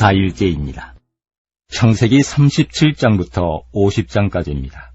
4일째입니다. 창세기 37장부터 50장까지입니다.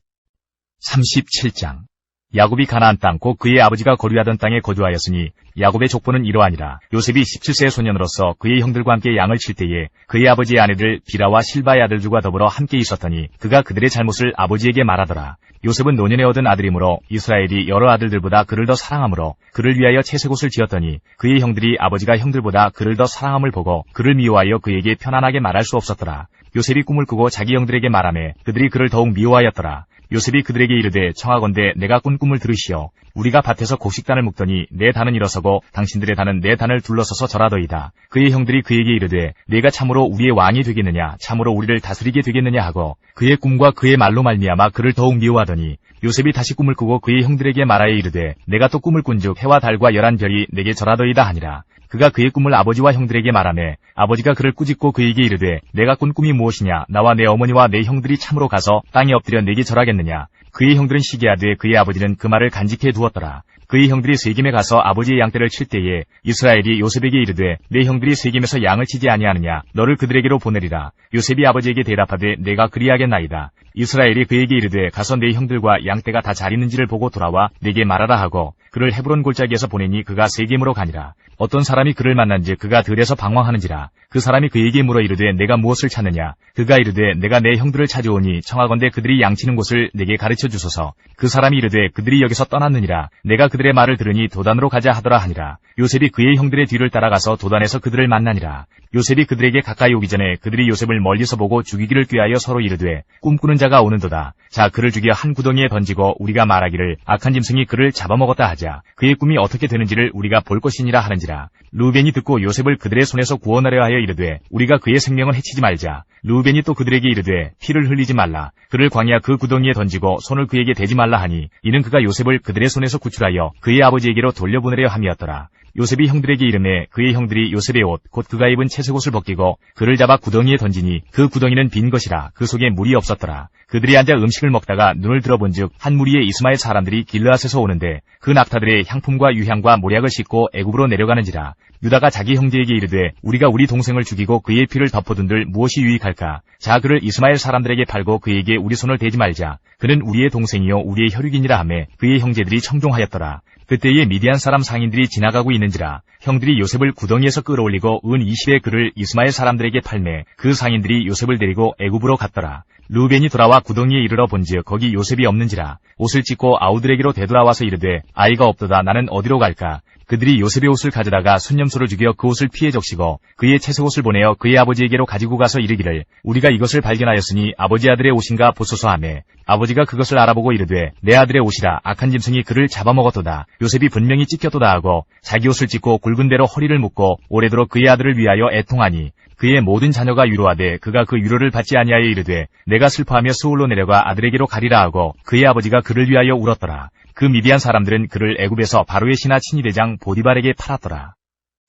37장. 야곱이 가나안 땅 곧 그의 아버지가 거류하던 땅에 거주하였으니 야곱의 족보는 이러하니라. 요셉이 17세의 소년으로서 그의 형들과 함께 양을 칠 때에 그의 아버지의 아내들 비라와 실바의 아들들과 더불어 함께 있었더니 그가 그들의 잘못을 아버지에게 말하더라. 요셉은 노년에 얻은 아들이므로 이스라엘이 여러 아들들보다 그를 더 사랑하므로 그를 위하여 채색옷을 지었더니 그의 형들이 아버지가 형들보다 그를 더 사랑함을 보고 그를 미워하여 그에게 편안하게 말할 수 없었더라. 요셉이 꿈을 꾸고 자기 형들에게 말하매 그들이 그를 더욱 미워하였더라. 요셉이 그들에게 이르되 청하건대 내가 꾼 꿈을 들으시오. 우리가 밭에서 곡식단을 묶더니 내 단은 일어서고 당신들의 단은 내 단을 둘러서서 절하더이다. 그의 형들이 그에게 이르되 내가 참으로 우리의 왕이 되겠느냐 참으로 우리를 다스리게 되겠느냐 하고 그의 꿈과 그의 말로 말미암아 그를 더욱 미워하더니 요셉이 다시 꿈을 꾸고 그의 형들에게 말하여 이르되 내가 또 꿈을 꾼즉 해와 달과 11별이 내게 절하더이다 하니라. 그가 그의 꿈을 아버지와 형들에게 말하매 아버지가 그를 꾸짖고 그에게 이르되 내가 꾼 꿈이 무엇이냐 나와 내 어머니와 내 형들이 참으로 가서 땅에 엎드려 내게 절하겠느냐. 그의 형들은 시기하되 그의 아버지는 그 말을 간직해 두었더라. 그의 형들이 세겜에 가서 아버지의 양떼를 칠 때에 이스라엘이 요셉에게 이르되 내 형들이 세겜에서 양을 치지 아니하느냐 너를 그들에게로 보내리라. 요셉이 아버지에게 대답하되 내가 그리하겠나이다. 이스라엘이 그에게 이르되 가서 내 형들과 양떼가 다 잘 있는지를 보고 돌아와 내게 말하라 하고 그를 헤브론 골짜기에서 보내니 그가 세겜으로 가니라. 어떤 사람이 그를 만난즉 그가 들에서 방황하는지라. 그 사람이 그에게 물어 이르되 내가 무엇을 찾느냐. 그가 이르되 내가 내 형들을 찾아오니 청하건대 그들이 양치는 곳을 내게 가르쳐 주소서. 그 사람이 이르되 그들이 여기서 떠났느니라. 내가 그들의 말을 들으니 도단으로 가자 하더라 하니라. 요셉이 그의 형들의 뒤를 따라가서 도단에서 그들을 만나니라. 요셉이 그들에게 가까이 오기 전에 그들이 요셉을 멀리서 보고 죽이기를 꾀하여 서로 이르되 꿈꾸는 자가 오는도다. 자 그를 죽여 한 구덩이에 던지고 우리가 말하기를 악한 짐승이 그를 잡아먹었다 하자. 그의 꿈이 어떻게 되는지를 우리가 볼 것이니라 하는지라. 루벤이 듣고 요셉을 그들의 손에서 구원하려 하여 이르되 우리가 그의 생명을 해치지 말자. 루벤이 또 그들에게 이르되 피를 흘리지 말라. 그를 광야 그 구덩이에 던지고 손을 그에게 대지 말라 하니 이는 그가 요셉을 그들의 손에서 구출하여 그의 아버지에게로 돌려보내려 함이었더라. 요셉이 형들에게 이르매 그의 형들이 요셉의 옷 곧 그가 입은 채색옷을 벗기고 그를 잡아 구덩이에 던지니 그 구덩이는 빈 것이라. 그 속에 물이 없었더라. 그들이 앉아 음식을 먹다가 눈을 들어본즉 한 무리의 이스마엘 사람들이 길르앗에서 오는데 그 낙타들의 향품과 유향과 모략을 싣고 애굽으로 내려가는지라. 유다가 자기 형제에게 이르되 우리가 우리 동생을 죽이고 그의 피를 덮어둔들 무엇이 유익할까. 자 그를 이스마엘 사람들에게 팔고 그에게 우리 손을 대지 말자. 그는 우리의 동생이요 우리의 혈육이니라 하매 그의 형제들이 청종하였더라. 그때에 미디안 사람 상인들이 지나가고 있는지라. 형들이 요셉을 구덩이에서 끌어올리고 은 20의 그를 이스마엘 사람들에게 팔매 그 상인들이 요셉을 데리고 애굽으로 갔더라. 루벤이 돌아와 구덩이에 이르러 본즉 거기 요셉이 없는지라. 옷을 찢고 아우들에게로 되돌아와서 이르되 아이가 없도다 나는 어디로 갈까. 그들이 요셉의 옷을 가져다가 순념소를 죽여 그 옷을 피해 적시고 그의 채색옷을 보내어 그의 아버지에게로 가지고 가서 이르기를 우리가 이것을 발견하였으니 아버지 아들의 옷인가 보소서 하매 아버지가 그것을 알아보고 이르되 내 아들의 옷이라 악한 짐승이 그를 잡아먹었도다. 요셉이 분명히 찢겼도다 하고 자기 옷을 찢고 굵은 대로 허리를 묶고 오래도록 그의 아들을 위하여 애통하니 그의 모든 자녀가 위로하되 그가 그 위로를 받지 아니하여 이르되 내가 슬퍼하며 스울로 내려가 아들에게로 가리라 하고 그의 아버지가 그를 위하여 울었더라. 그 미디안 사람들은 그를 애굽에서 바로의 신하 친위대장 보디발에게 팔았더라.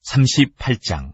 38장.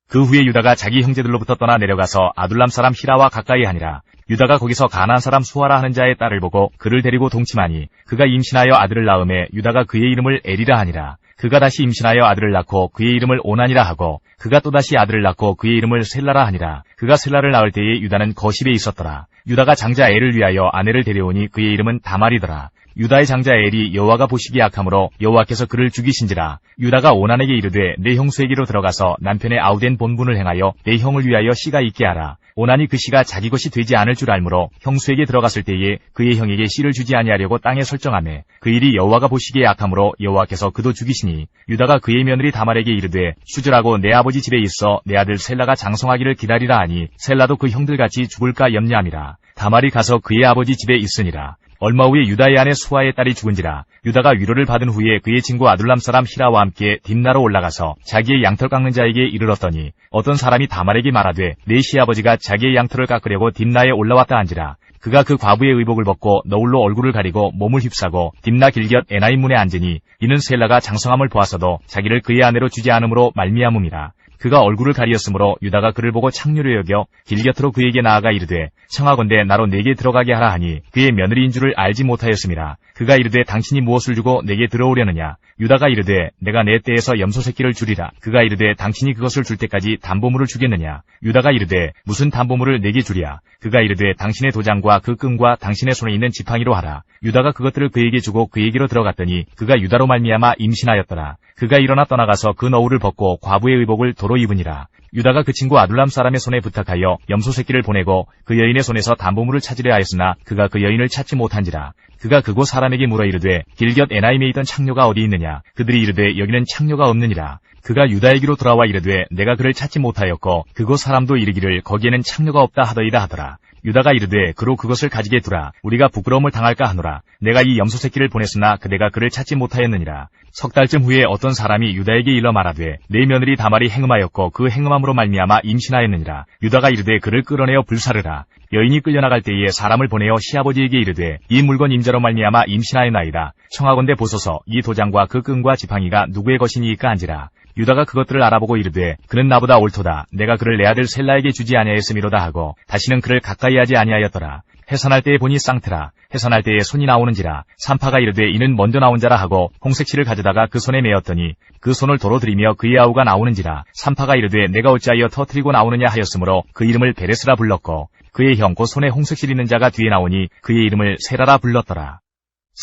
그 후에 유다가 자기 형제들로부터 떠나 내려가서 아둘람 사람 히라와 가까이 하니라. 유다가 거기서 가나안 사람 수아라 하는 자의 딸을 보고 그를 데리고 동침하니 그가 임신하여 아들을 낳음에 유다가 그의 이름을 에리라 하니라. 그가 다시 임신하여 아들을 낳고 그의 이름을 오난이라 하고 그가 또다시 아들을 낳고 그의 이름을 셀라라 하니라. 그가 셀라를 낳을 때에 유다는 거십에 있었더라. 유다가 장자 엘을 위하여 아내를 데려오니 그의 이름은 다말이더라. 유다의 장자 엘이 여호와가 보시기에 악함으로 여호와께서 그를 죽이신지라. 유다가 오난에게 이르되 내 형수에게로 들어가서 남편의 아우된 본분을 행하여 내 형을 위하여 씨가 있게 하라. 오난이 그 씨가 자기 것이 되지 않을 줄 알므로 형수에게 들어갔을 때에 그의 형에게 씨를 주지 아니하려고 땅에 설정하매 그 일이 여호와가 보시기에 악함으로 여호와께서 그도 죽이시니 유다가 그의 며느리 다말에게 이르되 수절하고 내 아버지 집에 있어 내 아들 셀라가 장성하기를 기다리라 하니 셀라도 그 형들같이 죽을까 염려함이라. 다말이 가서 그의 아버지 집에 있으니라. 얼마 후에 유다의 아내 수아의 딸이 죽은지라. 유다가 위로를 받은 후에 그의 친구 아둘람 사람 히라와 함께 딥나로 올라가서 자기의 양털 깎는 자에게 이르렀더니 어떤 사람이 다말에게 말하되 내 시아버지가 자기의 양털을 깎으려고 딥나에 올라왔다 한지라. 그가 그 과부의 의복을 벗고 너울로 얼굴을 가리고 몸을 휩싸고 딥나 길곁 에나임 문에 앉으니 이는 셀라가 장성함을 보았어도 자기를 그의 아내로 주지 않음으로 말미암음이라. 그가 얼굴을 가리었으므로 유다가 그를 보고 창류를 여겨 길곁으로 그에게 나아가 이르되 청하건대 나로 네게 들어가게 하라 하니 그의 며느리인 줄을 알지 못하였음이라. 그가 이르되 당신이 무엇을 주고 내게 들어오려느냐. 유다가 이르되 내가 내 떼에서 염소 새끼를 주리라. 그가 이르되 당신이 그것을 줄 때까지 담보물을 주겠느냐. 유다가 이르되 무슨 담보물을 내게 주랴. 그가 이르되 당신의 도장과 그 끈과 당신의 손에 있는 지팡이로 하라. 유다가 그것들을 그에게 주고 그에게로 들어갔더니 그가 유다로 말미암아 임신하였더라. 그가 일어나 떠나가서 그 너울을 벗고 과부의 의복을 도로 입으니라. 유다가 그 친구 아둘람 사람의 손에 부탁하여 염소 새끼를 보내고 그 여인의 손에서 담보물을 찾으려 하였으나 그가 그 여인을 찾지 못한지라. 그가 그곳 사람에게 물어 이르되 길곁 에나임에 있던 창녀가 어디 있느냐. 그들이 이르되 여기는 창녀가 없느니라. 그가 유다에게로 돌아와 이르되 내가 그를 찾지 못하였고 그곳 사람도 이르기를 거기에는 창녀가 없다 하더이다 하더라. 유다가 이르되 그로 그것을 가지게 두라. 우리가 부끄러움을 당할까 하노라. 내가 이 염소 새끼를 보냈으나 그대가 그를 찾지 못하였느니라. 석 달쯤 후에 어떤 사람이 유다에게 일러 말하되 내 며느리 다말이 행음하였고 그 행음함으로 말미암아 임신하였느니라. 유다가 이르되 그를 끌어내어 불사르라. 여인이 끌려나갈 때에 사람을 보내어 시아버지에게 이르되 이 물건 임자로 말미암아 임신하였나이다. 청하건대 보소서 이 도장과 그 끈과 지팡이가 누구의 것이니까 한지라. 유다가 그것들을 알아보고 이르되 그는 나보다 옳도다. 내가 그를 내 아들 셀라에게 주지 아니하였음이로다 하고 다시는 그를 가까이 하지 아니하였더라. 해산할 때에 보니 쌍트라. 해산할 때에 손이 나오는지라. 산파가 이르되 이는 먼저 나온 자라 하고 홍색실을 가져다가 그 손에 메었더니 그 손을 도로 들이며 그의 아우가 나오는지라. 산파가 이르되 내가 어찌하여 터뜨리고 나오느냐 하였으므로 그 이름을 베레스라 불렀고 그의 형 곧 손에 홍색실 있는 자가 뒤에 나오니 그의 이름을 세라라 불렀더라.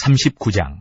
39장.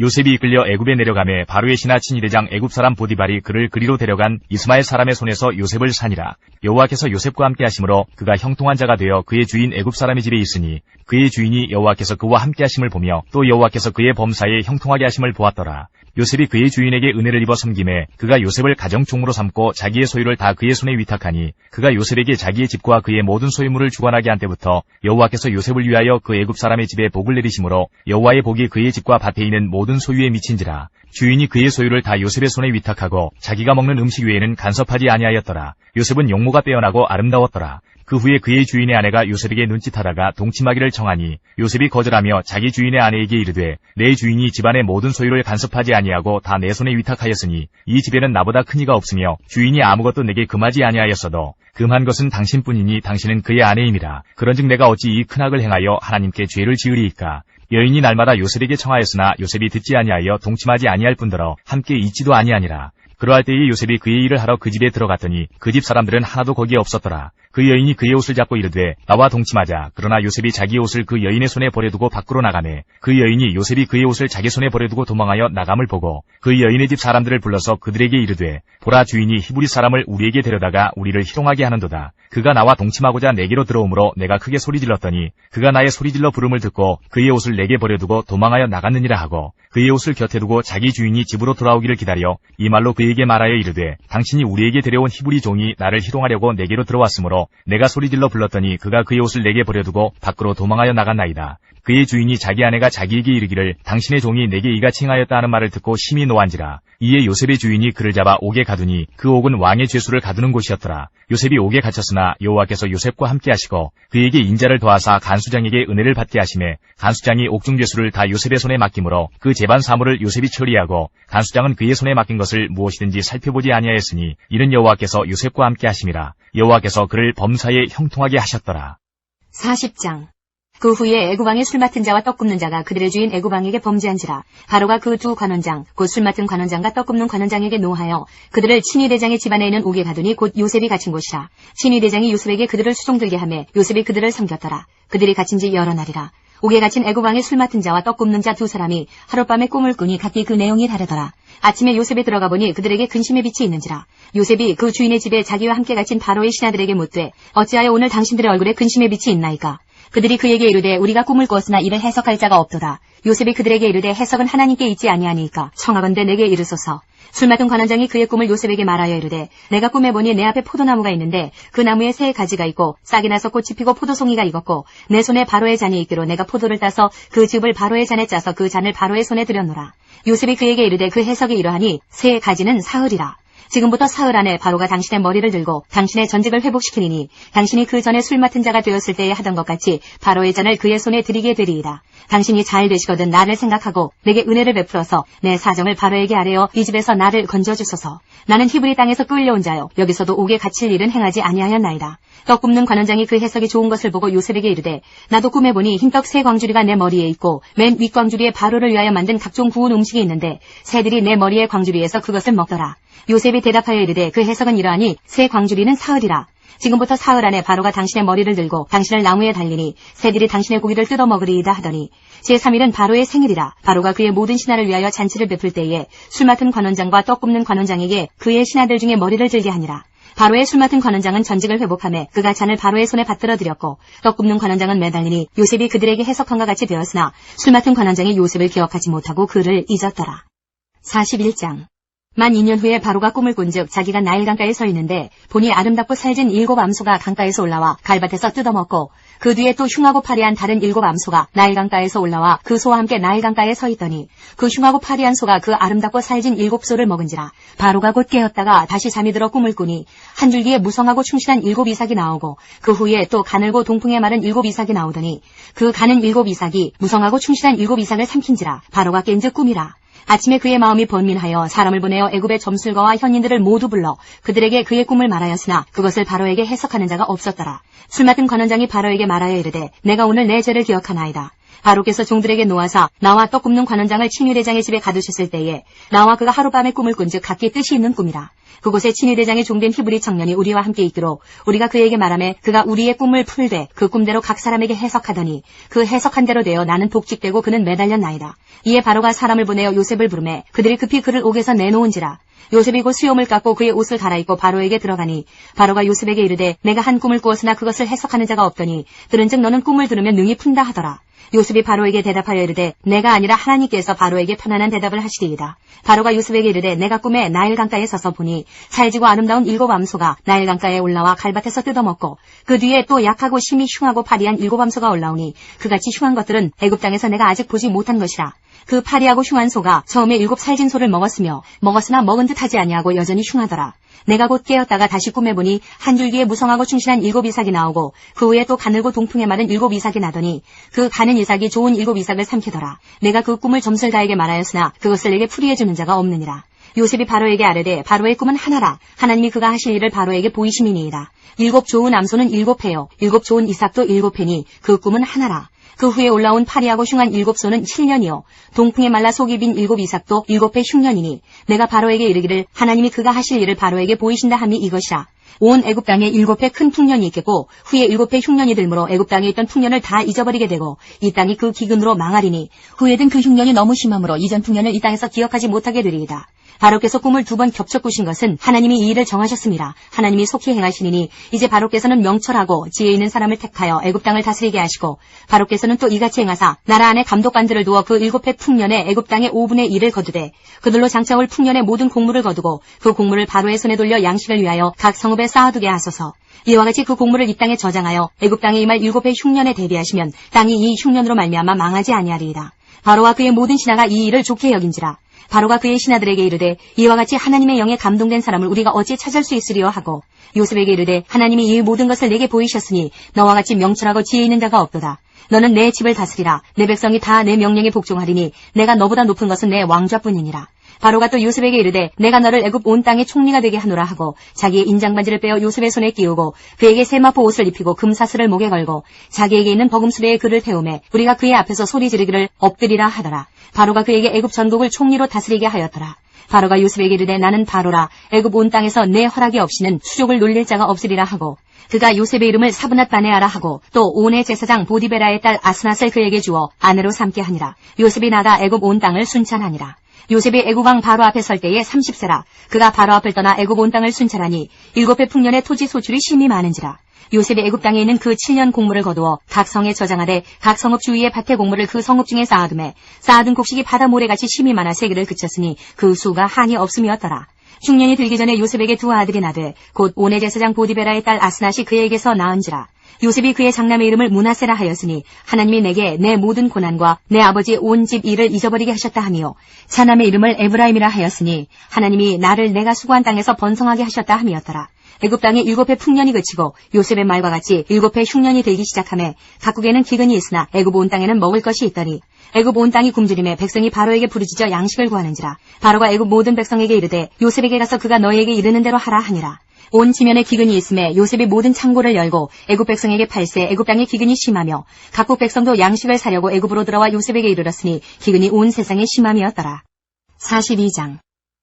요셉이 이끌려 애굽에 내려가매 바로의 신하 친위대장 애굽 사람 보디발이 그를 그리로 데려간 이스마엘 사람의 손에서 요셉을 산이라. 여호와께서 요셉과 함께 하심으로 그가 형통한 자가 되어 그의 주인 애굽 사람의 집에 있으니 그의 주인이 여호와께서 그와 함께 하심을 보며 또 여호와께서 그의 범사에 형통하게 하심을 보았더라. 요셉이 그의 주인에게 은혜를 입어 섬김에 그가 요셉을 가정총무로 삼고 자기의 소유를 다 그의 손에 위탁하니 그가 요셉에게 자기의 집과 그의 모든 소유물을 주관하게 한 때부터 여호와께서 요셉을 위하여 그 애굽 사람의 집에 복을 내리심으로 여호와의 복이 그의 집과 밭에 있는 모든 소유에 미친지라. 주인이 그의 소유를 다 요셉의 손에 위탁하고 자기가 먹는 음식 외에는 간섭하지 아니하였더라. 요셉은 용모가 빼어나고 아름다웠더라. 그 후에 그의 주인의 아내가 요셉에게 눈짓하다가 동침하기를 청하니 요셉이 거절하며 자기 주인의 아내에게 이르되 내 주인이 집안의 모든 소유를 간섭하지 아니하고 다 내 손에 위탁하였으니 이 집에는 나보다 큰 이가 없으며 주인이 아무것도 내게 금하지 아니하였어도 금한 것은 당신뿐이니 당신은 그의 아내임이라. 그런즉 내가 어찌 이 큰 악을 행하여 하나님께 죄를 지으리이까. 여인이 날마다 요셉에게 청하였으나 요셉이 듣지 아니하여 동침하지 아니할 뿐더러 함께 있지도 아니하니라. 그러할 때에 요셉이 그의 일을 하러 그 집에 들어갔더니 그 집 사람들은 하나도 거기에 없었더라. 그 여인이 그의 옷을 잡고 이르되 나와 동침하자. 그러나 요셉이 자기의 옷을 그 여인의 손에 버려두고 밖으로 나가매 그 여인이 요셉이 그의 옷을 자기 손에 버려두고 도망하여 나감을 보고 그 여인의 집 사람들을 불러서 그들에게 이르되 보라 주인이 히브리 사람을 우리에게 데려다가 우리를 희롱하게 하는도다. 그가 나와 동침하고자 내게로 들어오므로 내가 크게 소리질렀더니 그가 나의 소리질러 부름을 듣고 그의 옷을 내게 버려두고 도망하여 나갔느니라 하고 그의 옷을 곁에 두고 자기 주인이 집으로 돌아오기를 기다려 이 말로 그에게 말하여 이르되 당신이 우리에게 데려온 히브리 종이 나를 희롱하려고 내게로 들어왔으므로 내가 소리질러 불렀더니 그가 그의 옷을 내게 버려두고 밖으로 도망하여 나갔나이다. 그의 주인이 자기 아내가 자기에게 이르기를 당신의 종이 내게 이같이 행하였다 하는 말을 듣고 심히 노한지라. 이에 요셉의 주인이 그를 잡아 옥에 가두니 그 옥은 왕의 죄수를 가두는 곳이었더라. 요셉이 옥에 갇혔으나 여호와께서 요셉과 함께 하시고 그에게 인자를 더하사 간수장에게 은혜를 받게 하시매 간수장이 옥중 죄수를 다 요셉의 손에 맡기므로 그 재반 사물을 요셉이 처리하고 간수장은 그의 손에 맡긴 것을 무엇이든지 살펴보지 아니하였으니 이는 여호와께서 요셉과 함께 하심이라. 여호와께서 그를 범사에 형통하게 하셨더라. 40장. 그 후에 애굽왕의 술 맡은 자와 떡 굽는 자가 그들의 주인 애굽왕에게 범죄한지라. 바로가 그 두 관원장 곧 술 맡은 관원장과 떡 굽는 관원장에게 노하여 그들을 친위대장의 집안에 있는 옥에 가두니 곧 요셉이 갇힌 곳이라. 친위대장이 요셉에게 그들을 수송들게 하매 요셉이 그들을 섬겼더라. 그들이 갇힌 지 여러 날이라. 옥에 갇힌 애굽왕의 술 맡은 자와 떡 굽는 자 두 사람이 하룻밤에 꿈을 꾸니 각기 그 내용이 다르더라. 아침에 요셉에 들어가 보니 그들에게 근심의 빛이 있는지라. 요셉이 그 주인의 집에 자기와 함께 갇힌 바로의 신하들에게 묻되 어찌하여 오늘 당신들의 얼굴에 근심의 빛이 있나이까. 그들이 그에게 이르되 우리가 꿈을 꾸었으나 이를 해석할 자가 없도다. 요셉이 그들에게 이르되 해석은 하나님께 있지 아니하니까 청하건대 내게 이르소서. 술 맡은 관원장이 그의 꿈을 요셉에게 말하여 이르되 내가 꿈에 보니 내 앞에 포도나무가 있는데 그 나무에 새 가지가 있고 싹이 나서 꽃이 피고 포도송이가 익었고 내 손에 바로의 잔이 있기로 내가 포도를 따서 그 즙을 바로의 잔에 짜서 그 잔을 바로의 손에 들였노라. 요셉이 그에게 이르되 그 해석이 이러하니 새 가지는 사흘이라. 지금부터 사흘 안에 바로가 당신의 머리를 들고 당신의 전직을 회복시키리니 당신이 그 전에 술 맡은 자가 되었을 때에 하던 것 같이 바로의 잔을 그의 손에 드리게 되리이다. 당신이 잘 되시거든 나를 생각하고 내게 은혜를 베풀어서 내 사정을 바로에게 아뢰어 이 집에서 나를 건져주소서. 나는 히브리 땅에서 끌려온 자요 여기서도 옥에 갇힐 일은 행하지 아니하였나이다. 떡 굽는 관원장이 그 해석이 좋은 것을 보고 요셉에게 이르되 나도 꿈에 보니 흰떡 세 광주리가 내 머리에 있고 맨 윗광주리에 바로를 위하여 만든 각종 구운 음식이 있는데 새들이 내 머리의 광주리에서 그것을 먹더라. 요셉이 대답하여 이르되 그 해석은 이러하니 새 광주리는 사흘이라. 지금부터 사흘 안에 바로가 당신의 머리를 들고 당신을 나무에 달리니 새들이 당신의 고기를 뜯어 먹으리이다 하더니 제3일은 바로의 생일이라. 바로가 그의 모든 신하를 위하여 잔치를 베풀 때에 술 맡은 관원장과 떡 굽는 관원장에게 그의 신하들 중에 머리를 들게 하니라. 바로의 술 맡은 관원장은 전직을 회복하며 그가 잔을 바로의 손에 받들어 드렸고 떡 굽는 관원장은 매달리니 요셉이 그들에게 해석한과 같이 되었으나 술 맡은 관원장이 요셉을 기억하지 못하고 그를 잊었더라. 41장 만 2년 후에 바로가 꿈을 꾼즉 자기가 나일 강가에 서 있는데 보니 아름답고 살진 7 암소가 강가에서 올라와 갈밭에서 뜯어먹고 그 뒤에 또 흉하고 파리한 다른 7 암소가 나일 강가에서 올라와 그 소와 함께 나일 강가에 서 있더니 그 흉하고 파리한 소가 그 아름답고 살진 7 소를 먹은지라. 바로가 곧 깨었다가 다시 잠이 들어 꿈을 꾸니 한 줄기에 무성하고 충실한 7 이삭이 나오고 그 후에 또 가늘고 동풍에 마른 7 이삭이 나오더니 그 가는 7 이삭이 무성하고 충실한 7 이삭을 삼킨지라. 바로가 깬즉 꿈이라. 아침에 그의 마음이 번민하여 사람을 보내어 애굽의 점술가와 현인들을 모두 불러 그들에게 그의 꿈을 말하였으나 그것을 바로에게 해석하는 자가 없었더라. 술 맡은 관원장이 바로에게 말하여 이르되 내가 오늘 내 죄를 기억하나이다. 바로께서 종들에게 놓아사 나와 떡 굽는 관원장을 친위대장의 집에 가두셨을 때에 나와 그가 하룻밤에 꿈을 꾼즉 각기 뜻이 있는 꿈이라. 그곳에 친위대장의 종된 히브리 청년이 우리와 함께 있기로 우리가 그에게 말하매 그가 우리의 꿈을 풀되 그 꿈대로 각 사람에게 해석하더니 그 해석한 대로 되어 나는 독직되고 그는 매달렸나이다. 이에 바로가 사람을 보내어 요셉을 부르매 그들이 급히 그를 옥에서 내놓은지라. 요셉이 곧 수염을 깎고 그의 옷을 갈아입고 바로에게 들어가니 바로가 요셉에게 이르되 내가 한 꿈을 꾸었으나 그것을 해석하는 자가 없더니 들은즉 너는 꿈을 들으면 능히 푼다 하더라. 요셉이 바로에게 대답하여 이르되 내가 아니라 하나님께서 바로에게 편안한 대답을 하시리이다. 바로가 요셉에게 이르되 내가 꿈에 나일 강가에 서서 보니 살지고 아름다운 7 암소가 나일 강가에 올라와 갈밭에서 뜯어먹고 그 뒤에 또 약하고 심히 흉하고 파리한 7 암소가 올라오니 그같이 흉한 것들은 애굽 땅에서 내가 아직 보지 못한 것이라. 그 파리하고 흉한 소가 처음에 7 살진 소를 먹었으나 먹은 듯 하지 아니하고 여전히 흉하더라. 내가 곧 깨었다가 다시 꿈에 보니 한 줄기에 무성하고 충실한 7 이삭이 나오고 그 후에 또 가늘고 동풍에 마른 7 이삭이 나더니 그 가는 이삭이 좋은 7 이삭을 삼키더라. 내가 그 꿈을 점술가에게 말하였으나 그것을 내게 풀이해주는 자가 없느니라. 요셉이 바로에게 아뢰되 바로의 꿈은 하나라. 하나님이 그가 하실 일을 바로에게 보이심이니이다. 7 좋은 암소는 7 패요 7 좋은 이삭도 7 패니 그 꿈은 하나라. 그 후에 올라온 파리하고 흉한 7 소는 7년이요 동풍에 말라 속이 빈 7 이삭도 7배 흉년이니 내가 바로에게 이르기를 하나님이 그가 하실 일을 바로에게 보이신다 함이 이것이라. 온 애굽 땅에 7배 큰 풍년이 있겠고 후에 7배 흉년이 들므로 애굽 땅에 있던 풍년을 다 잊어버리게 되고 이 땅이 그 기근으로 망하리니 후에 든 그 흉년이 너무 심함으로 이전 풍년을 이 땅에서 기억하지 못하게 되리이다. 바로께서 꿈을 2번 겹쳐 꾸신 것은 하나님이 이 일을 정하셨습니다. 하나님이 속히 행하시니니 이제 바로께서는 명철하고 지혜 있는 사람을 택하여 애굽 땅을 다스리게 하시고 바로께서는 또 이같이 행하사 나라 안에 감독관들을 두어 그 7해 풍년에 애굽 땅의 5분의 1을 거두되 그들로 장차올 풍년의 모든 곡물을 거두고 그 곡물을 바로의 손에 돌려 양식을 위하여 각 성읍에 쌓아두게 하소서. 이와 같이 그 곡물을 이 땅에 저장하여 애굽 땅에 임할 7해 흉년에 대비하시면 땅이 이 흉년으로 말미암아 망하지 아니하리이다. 바로와 그의 모든 신하가 이 일을 좋게 여긴지라. 바로가 그의 신하들에게 이르되 이와 같이 하나님의 영에 감동된 사람을 우리가 어찌 찾을 수 있으리요 하고 요셉에게 이르되 하나님이 이 모든 것을 내게 보이셨으니 너와 같이 명철하고 지혜 있는 자가 없도다. 너는 내 집을 다스리라. 내 백성이 다 내 명령에 복종하리니 내가 너보다 높은 것은 내 왕좌뿐이니라. 바로가 또 요셉에게 이르되 내가 너를 애굽 온 땅의 총리가 되게 하노라 하고 자기의 인장반지를 빼어 요셉의 손에 끼우고 그에게 세마포 옷을 입히고 금사슬을 목에 걸고 자기에게 있는 버금수레에 그를 태우매 우리가 그의 앞에서 소리 지르기를 엎드리라 하더라. 바로가 그에게 애굽 전국을 총리로 다스리게 하였더라. 바로가 요셉에게 이르되 나는 바로라. 애굽 온 땅에서 내 허락이 없이는 수족을 놀릴 자가 없으리라 하고 그가 요셉의 이름을 사브낫 바네아라 하고 또 온의 제사장 보디베라의 딸 아스낫을 그에게 주어 아내로 삼게 하니라. 요셉이 나가 애굽 온 땅을 순찰하니라. 요셉이 애굽 왕 바로 앞에 설 때에 30세라. 그가 바로 앞을 떠나 애굽 온 땅을 순찰하니 7해 풍년의 토지 소출이 심히 많은지라. 요셉이 애굽 땅에 있는 그 7년 곡물을 거두어 각 성에 저장하되 각 성읍 주위의 밭의 곡물을 그 성읍 중에 쌓아두매 쌓아둔 곡식이 바다 모래같이 심히 많아 세기를 그쳤으니 그 수가 한이 없음이었더라. 흉년이 들기 전에 요셉에게 2 아들이 나되 곧 온의 제사장 보디베라의 딸 아스낫이 그에게서 낳은지라. 요셉이 그의 장남의 이름을 므낫세라 하였으니 하나님이 내게 내 모든 고난과 내 아버지 온 집 일을 잊어버리게 하셨다 하며 차남의 이름을 에브라임이라 하였으니 하나님이 나를 내가 수고한 땅에서 번성하게 하셨다 함이었더라. 애굽 땅에 7해 풍년이 그치고 요셉의 말과 같이 7해 흉년이 들기 시작하매 각국에는 기근이 있으나 애굽 온 땅에는 먹을 것이 있더니 애굽 온 땅이 굶주림에 백성이 바로에게 부르짖어 양식을 구하는지라. 바로가 애굽 모든 백성에게 이르되 요셉에게 가서 그가 너희에게 이르는 대로 하라 하니라. 온 지면에 기근이 있음에 요셉이 모든 창고를 열고 애굽 백성에게 팔세 애굽 땅에 기근이 심하며 각국 백성도 양식을 사려고 애굽으로 들어와 요셉에게 이르렀으니 기근이 온 세상에 심함이었더라. 42장.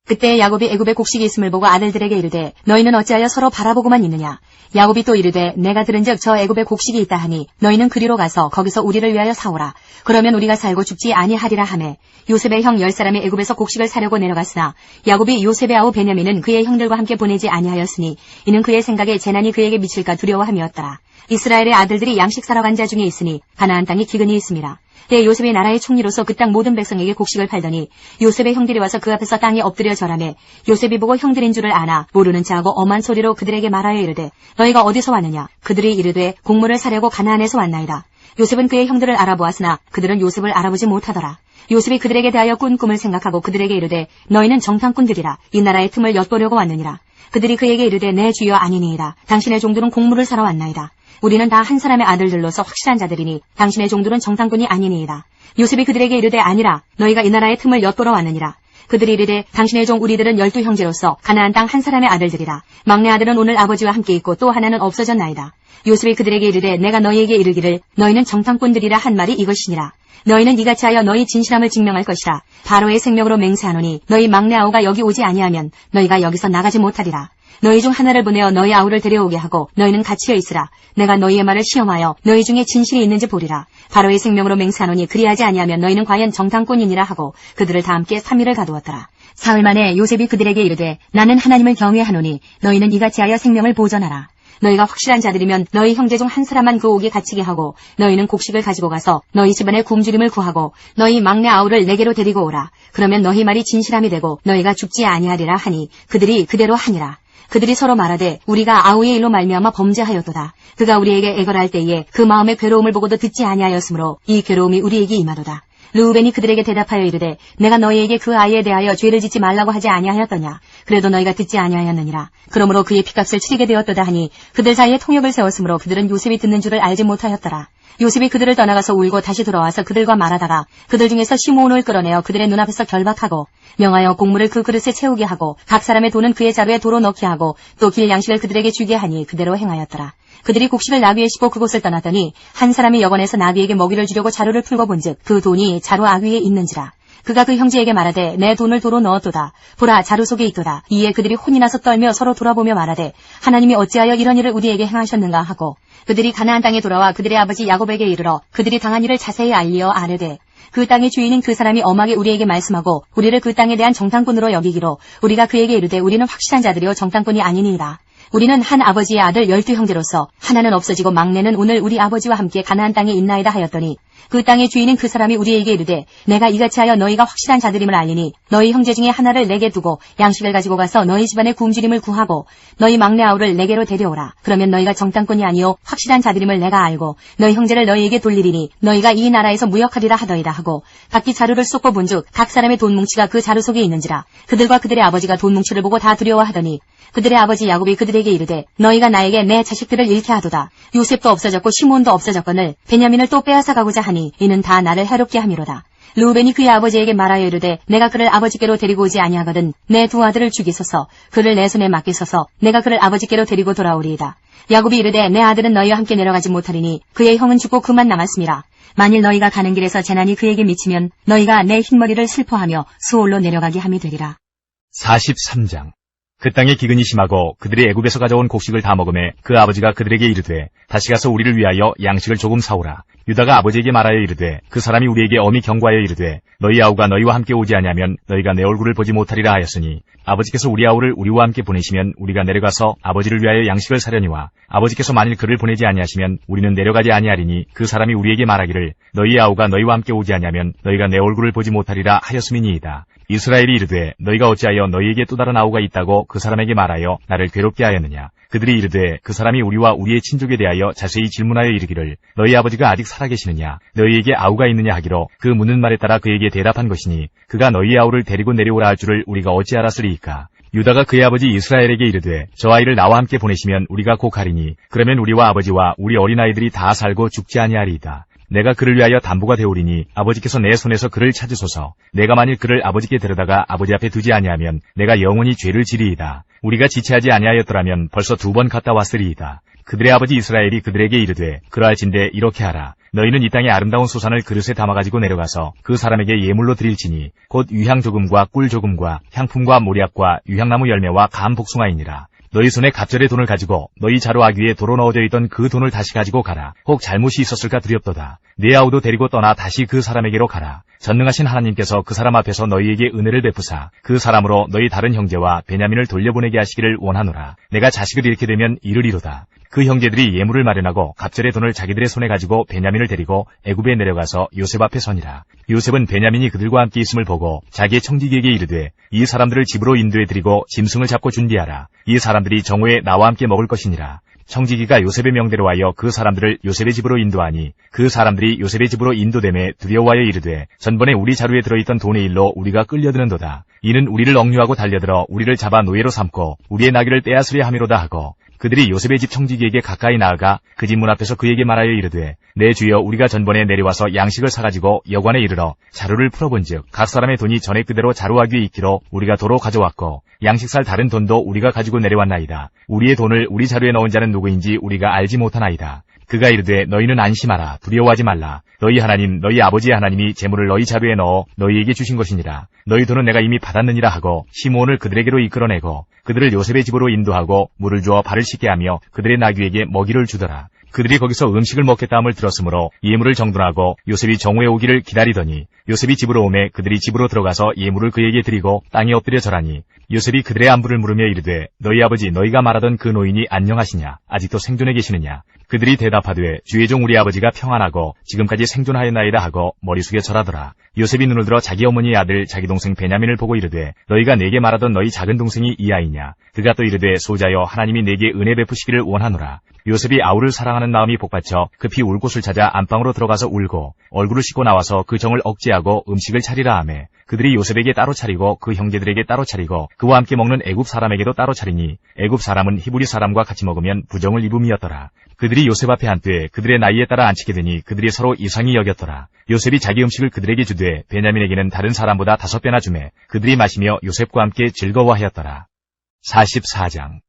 그때 야곱이 애굽에 곡식이 있음을 보고 아들들에게 이르되 너희는 어찌하여 서로 바라보고만 있느냐. 야곱이 또 이르되 내가 들은즉 저 애굽에 곡식이 있다 하니 너희는 그리로 가서 거기서 우리를 위하여 사오라. 그러면 우리가 살고 죽지 아니하리라 하매 요셉의 형 10사람이 애굽에서 곡식을 사려고 내려갔으나 야곱이 요셉의 아우 베냐민은 그의 형들과 함께 보내지 아니하였으니 이는 그의 생각에 재난이 그에게 미칠까 두려워함이었더라. 이스라엘의 아들들이 양식 사러 간 자 중에 있으니 가나안 땅에 기근이 있음이라. 때에 요셉이 나라의 총리로서 그 땅 모든 백성에게 곡식을 팔더니 요셉의 형들이 와서 그 앞에서 땅에 엎드려 절하매 요셉이 보고 형들인 줄을 아나 모르는 체하고 엄한 소리로 그들에게 말하여 이르되 너희가 어디서 왔느냐. 그들이 이르되 곡물을 사려고 가나안에서 왔나이다. 요셉은 그의 형들을 알아보았으나 그들은 요셉을 알아보지 못하더라. 요셉이 그들에게 대하여 꾼 꿈을 생각하고 그들에게 이르되 너희는 정탐꾼들이라 이 나라의 틈을 엿보려고 왔느니라. 그들이 그에게 이르되 내 주여 아니니이다. 당신의 종들은 곡물을 사러 왔나이다. 우리는 다 한 사람의 아들들로서 확실한 자들이니 당신의 종들은 정탐꾼이 아니니이다. 요셉이 그들에게 이르되 아니라 너희가 이 나라의 틈을 엿보러 왔느니라. 그들이 이르되 당신의 종 우리들은 12형제로서 가나안 땅 한 사람의 아들들이라. 막내 아들은 오늘 아버지와 함께 있고 또 하나는 없어졌나이다. 요셉이 그들에게 이르되 내가 너희에게 이르기를 너희는 정탐꾼들이라 한 말이 이것이니라. 너희는 이같이 하여 너희 진실함을 증명할 것이라. 바로의 생명으로 맹세하노니 너희 막내 아우가 여기 오지 아니하면 너희가 여기서 나가지 못하리라. 너희 중 하나를 보내어 너희 아우를 데려오게 하고 너희는 갇혀 있으라. 내가 너희의 말을 시험하여 너희 중에 진실이 있는지 보리라. 바로의 생명으로 맹세하노니 그리하지 아니하면 너희는 과연 정탐꾼이니라 하고 그들을 다 함께 3일을 가두었더라. 사흘 만에 요셉이 그들에게 이르되 나는 하나님을 경외하노니 너희는 이같이 하여 생명을 보존하라. 너희가 확실한 자들이면 너희 형제 중 한 사람만 그 옥에 갇히게 하고 너희는 곡식을 가지고 가서 너희 집안의 굶주림을 구하고 너희 막내 아우를 내게로 데리고 오라. 그러면 너희 말이 진실함이 되고 너희가 죽지 아니하리라 하니 그들이 그대로 하니라. 그들이 서로 말하되 우리가 아우의 일로 말미암아 범죄하였도다. 그가 우리에게 애걸할 때에 그 마음의 괴로움을 보고도 듣지 아니하였으므로 이 괴로움이 우리에게 임하도다. 르우벤이 그들에게 대답하여 이르되 내가 너희에게 그 아이에 대하여 죄를 짓지 말라고 하지 아니하였더냐. 그래도 너희가 듣지 아니하였느니라. 그러므로 그의 피값을 치르게 되었도다 하니 그들 사이에 통역을 세웠으므로 그들은 요셉이 듣는 줄을 알지 못하였더라. 요셉이 그들을 떠나가서 울고 다시 돌아와서 그들과 말하다가 그들 중에서 시므온을 끌어내어 그들의 눈앞에서 결박하고 명하여 곡물을 그 그릇에 채우게 하고 각 사람의 돈은 그의 자루에 도로 넣게 하고 또 길 양식을 그들에게 주게 하니 그대로 행하였더라. 그들이 곡식을 나귀에 싣고 그곳을 떠났더니 한 사람이 여관에서 나귀에게 먹이를 주려고 자루를 풀고 본즉 그 돈이 자루 아귀에 있는지라. 그가 그 형제에게 말하되 내 돈을 도로 넣었도다. 보라 자루 속에 있도다. 이에 그들이 혼이 나서 떨며 서로 돌아보며 말하되 하나님이 어찌하여 이런 일을 우리에게 행하셨는가 하고 그들이 가나안 땅에 돌아와 그들의 아버지 야곱에게 이르러 그들이 당한 일을 자세히 알리어 아뢰되 그 땅의 주인인 그 사람이 엄하게 우리에게 말씀하고 우리를 그 땅에 대한 정탐꾼으로 여기기로 우리가 그에게 이르되 우리는 확실한 자들이요 정탐꾼이 아니니이다. 우리는 한 아버지의 아들 12형제로서 하나는 없어지고 막내는 오늘 우리 아버지와 함께 가나안 땅에 있나이다 하였더니 그 땅의 주인인 그 사람이 우리에게 이르되 내가 이같이 하여 너희가 확실한 자들임을 알리니 너희 형제 중에 하나를 내게 두고 양식을 가지고 가서 너희 집안의 굶주림을 구하고 너희 막내 아우를 내게로 데려오라. 그러면 너희가 정탐꾼이 아니요 확실한 자들임을 내가 알고 너희 형제를 너희에게 돌리리니 너희가 이 나라에서 무역하리라 하더이다 하고 각기 자루를 쏟고 본즉 각 사람의 돈 뭉치가 그 자루 속에 있는지라. 그들과 그들의 아버지가 돈 뭉치를 보고 다 두려워하더니 그들의 아버지 야곱이 그들에게 이르되 너희가 나에게 내 자식들을 잃게 하도다. 요셉도 없어졌고 시몬도 없어졌거늘 베냐민을 또 빼앗아 가고자 하니 이는 다 나를 해롭게 함이로다. 르우벤이 그의 아버지에게 말하여 이르되 내가 그를 아버지께로 데리고 오지 아니하거든 내 두 아들을 죽이소서. 그를 내 손에 맡기소서. 내가 그를 아버지께로 데리고 돌아오리이다. 야곱이 이르되 내 아들은 너희와 함께 내려가지 못하리니 그의 형은 죽고 그만 남았음이라. 만일 너희가 가는 길에서 재난이 그에게 미치면 너희가 내 흰머리를 슬퍼하며 수올로 내려가게 함이 되리라. 43장. 그 땅에 기근이 심하고 그들이 애굽에서 가져온 곡식을 다 먹음에 그 아버지가 그들에게 이르되 다시 가서 우리를 위하여 양식을 조금 사오라. 유다가 아버지에게 말하여 이르되 그 사람이 우리에게 엄히 경고하여 이르되 너희 아우가 너희와 함께 오지 아니하면 너희가 내 얼굴을 보지 못하리라 하였으니 아버지께서 우리 아우를 우리와 함께 보내시면 우리가 내려가서 아버지를 위하여 양식을 사려니와 아버지께서 만일 그를 보내지 아니하시면 우리는 내려가지 아니하리니 그 사람이 우리에게 말하기를 너희 아우가 너희와 함께 오지 아니하면 너희가 내 얼굴을 보지 못하리라 하였음이니이다. 이스라엘이 이르되 너희가 어찌하여 너희에게 또 다른 아우가 있다고 그 사람에게 말하여 나를 괴롭게 하였느냐. 그들이 이르되 그 사람이 우리와 우리의 친족에 대하여 자세히 질문하여 이르기를 너희 아버지가 아직 살아계시느냐 너희에게 아우가 있느냐 하기로 그 묻는 말에 따라 그에게 대답한 것이니 그가 너희 아우를 데리고 내려오라 할 줄을 우리가 어찌 알았으리이까. 유다가 그의 아버지 이스라엘에게 이르되 저 아이를 나와 함께 보내시면 우리가 곧 가리니 그러면 우리와 아버지와 우리 어린아이들이 다 살고 죽지 아니하리이다. 내가 그를 위하여 담보가 되오리니 아버지께서 내 손에서 그를 찾으소서. 내가 만일 그를 아버지께 데려다가 아버지 앞에 두지 아니하면 내가 영원히 죄를 지리이다. 우리가 지체하지 아니하였더라면 벌써 2번 갔다 왔으리이다. 그들의 아버지 이스라엘이 그들에게 이르되 그러할진대 이렇게 하라. 너희는 이 땅의 아름다운 소산을 그릇에 담아가지고 내려가서 그 사람에게 예물로 드릴지니 곧 유향 조금과 꿀 조금과 향품과 모략과 유향나무 열매와 감 복숭아이니라. 너희 손에 갑절의 돈을 가지고 너희 자루 아귀에 도로 넣어져 있던 그 돈을 다시 가지고 가라. 혹 잘못이 있었을까 두렵도다. 네 아우도 데리고 떠나 다시 그 사람에게로 가라. 전능하신 하나님께서 그 사람 앞에서 너희에게 은혜를 베푸사 그 사람으로 너희 다른 형제와 베냐민을 돌려보내게 하시기를 원하노라. 내가 자식을 잃게 되면 이르리로다. 그 형제들이 예물을 마련하고 갑절의 돈을 자기들의 손에 가지고 베냐민을 데리고 애굽에 내려가서 요셉 앞에 서니라. 요셉은 베냐민이 그들과 함께 있음을 보고 자기의 청지기에게 이르되 이 사람들을 집으로 인도해 드리고 짐승을 잡고 준비하라. 이 사람들이 정오에 나와 함께 먹을 것이니라. 청지기가 요셉의 명대로 하여 그 사람들을 요셉의 집으로 인도하니 그 사람들이 요셉의 집으로 인도됨에 두려워하여 이르되 전번에 우리 자루에 들어있던 돈의 일로 우리가 끌려드는도다. 이는 우리를 억류하고 달려들어 우리를 잡아 노예로 삼고 우리의 나귀를 떼앗으려 함이로다 하고 그들이 요셉의 집 청지기에게 가까이 나아가 그 집 문 앞에서 그에게 말하여 이르되 내 주여 우리가 전번에 내려와서 양식을 사가지고 여관에 이르러 자루를 풀어본즉 각 사람의 돈이 전에 그대로 자루아귀에 있기로 우리가 도로 가져왔고 양식 살 다른 돈도 우리가 가지고 내려왔나이다. 우리의 돈을 우리 자루에 넣은 자는 누구인지 우리가 알지 못하나이다. 그가 이르되 너희는 안심하라. 두려워하지 말라. 너희 하나님 너희 아버지의 하나님이 재물을 너희 자루에 넣어 너희에게 주신 것이니라. 너희 돈은 내가 이미 받았느니라 하고 시므온을 그들에게로 이끌어내고 그들을 요셉의 집으로 인도하고 물을 주어 발을 씻게 하며 그들의 나귀에게 먹이를 주더라. 그들이 거기서 음식을 먹겠다 함을 들었으므로 예물을 정돈하고 요셉이 정오에 오기를 기다리더니 요셉이 집으로 오매 그들이 집으로 들어가서 예물을 그에게 드리고 땅에 엎드려 절하니 요셉이 그들의 안부를 물으며 이르되 너희 아버지 너희가 말하던 그 노인이 안녕하시냐 아직도 생존해 계시느냐. 그들이 대답하되 주의 종 우리 아버지가 평안하고 지금까지 생존하였나이다 하고 머리 숙여 절하더라. 요셉이 눈을 들어 자기 어머니의 아들 자기 동생 베냐민을 보고 이르되 너희가 내게 말하던 너희 작은 동생이 이 아이냐. 그가 또 이르되 소자여 하나님이 내게 은혜 베푸시기를 원하노라. 요셉이 아우를 사랑하는 마음이 복받쳐 급히 울 곳을 찾아 안방으로 들어가서 울고 얼굴을 씻고 나와서 그 정을 억제하고 음식을 차리라 하매 그들이 요셉에게 따로 차리고 그 형제들에게 따로 차리고 그와 함께 먹는 애굽 사람에게도 따로 차리니 애굽 사람은 히브리 사람과 같이 먹으면 부정을 입음이었더라. 그들이 요셉 앞에 앉되 그들의 나이에 따라 앉히게 되니 그들이 서로 이상히 여겼더라. 요셉이 자기 음식을 그들에게 주되 베냐민에게는 다른 사람보다 5배나 주매 그들이 마시며 요셉과 함께 즐거워하였더라. 44장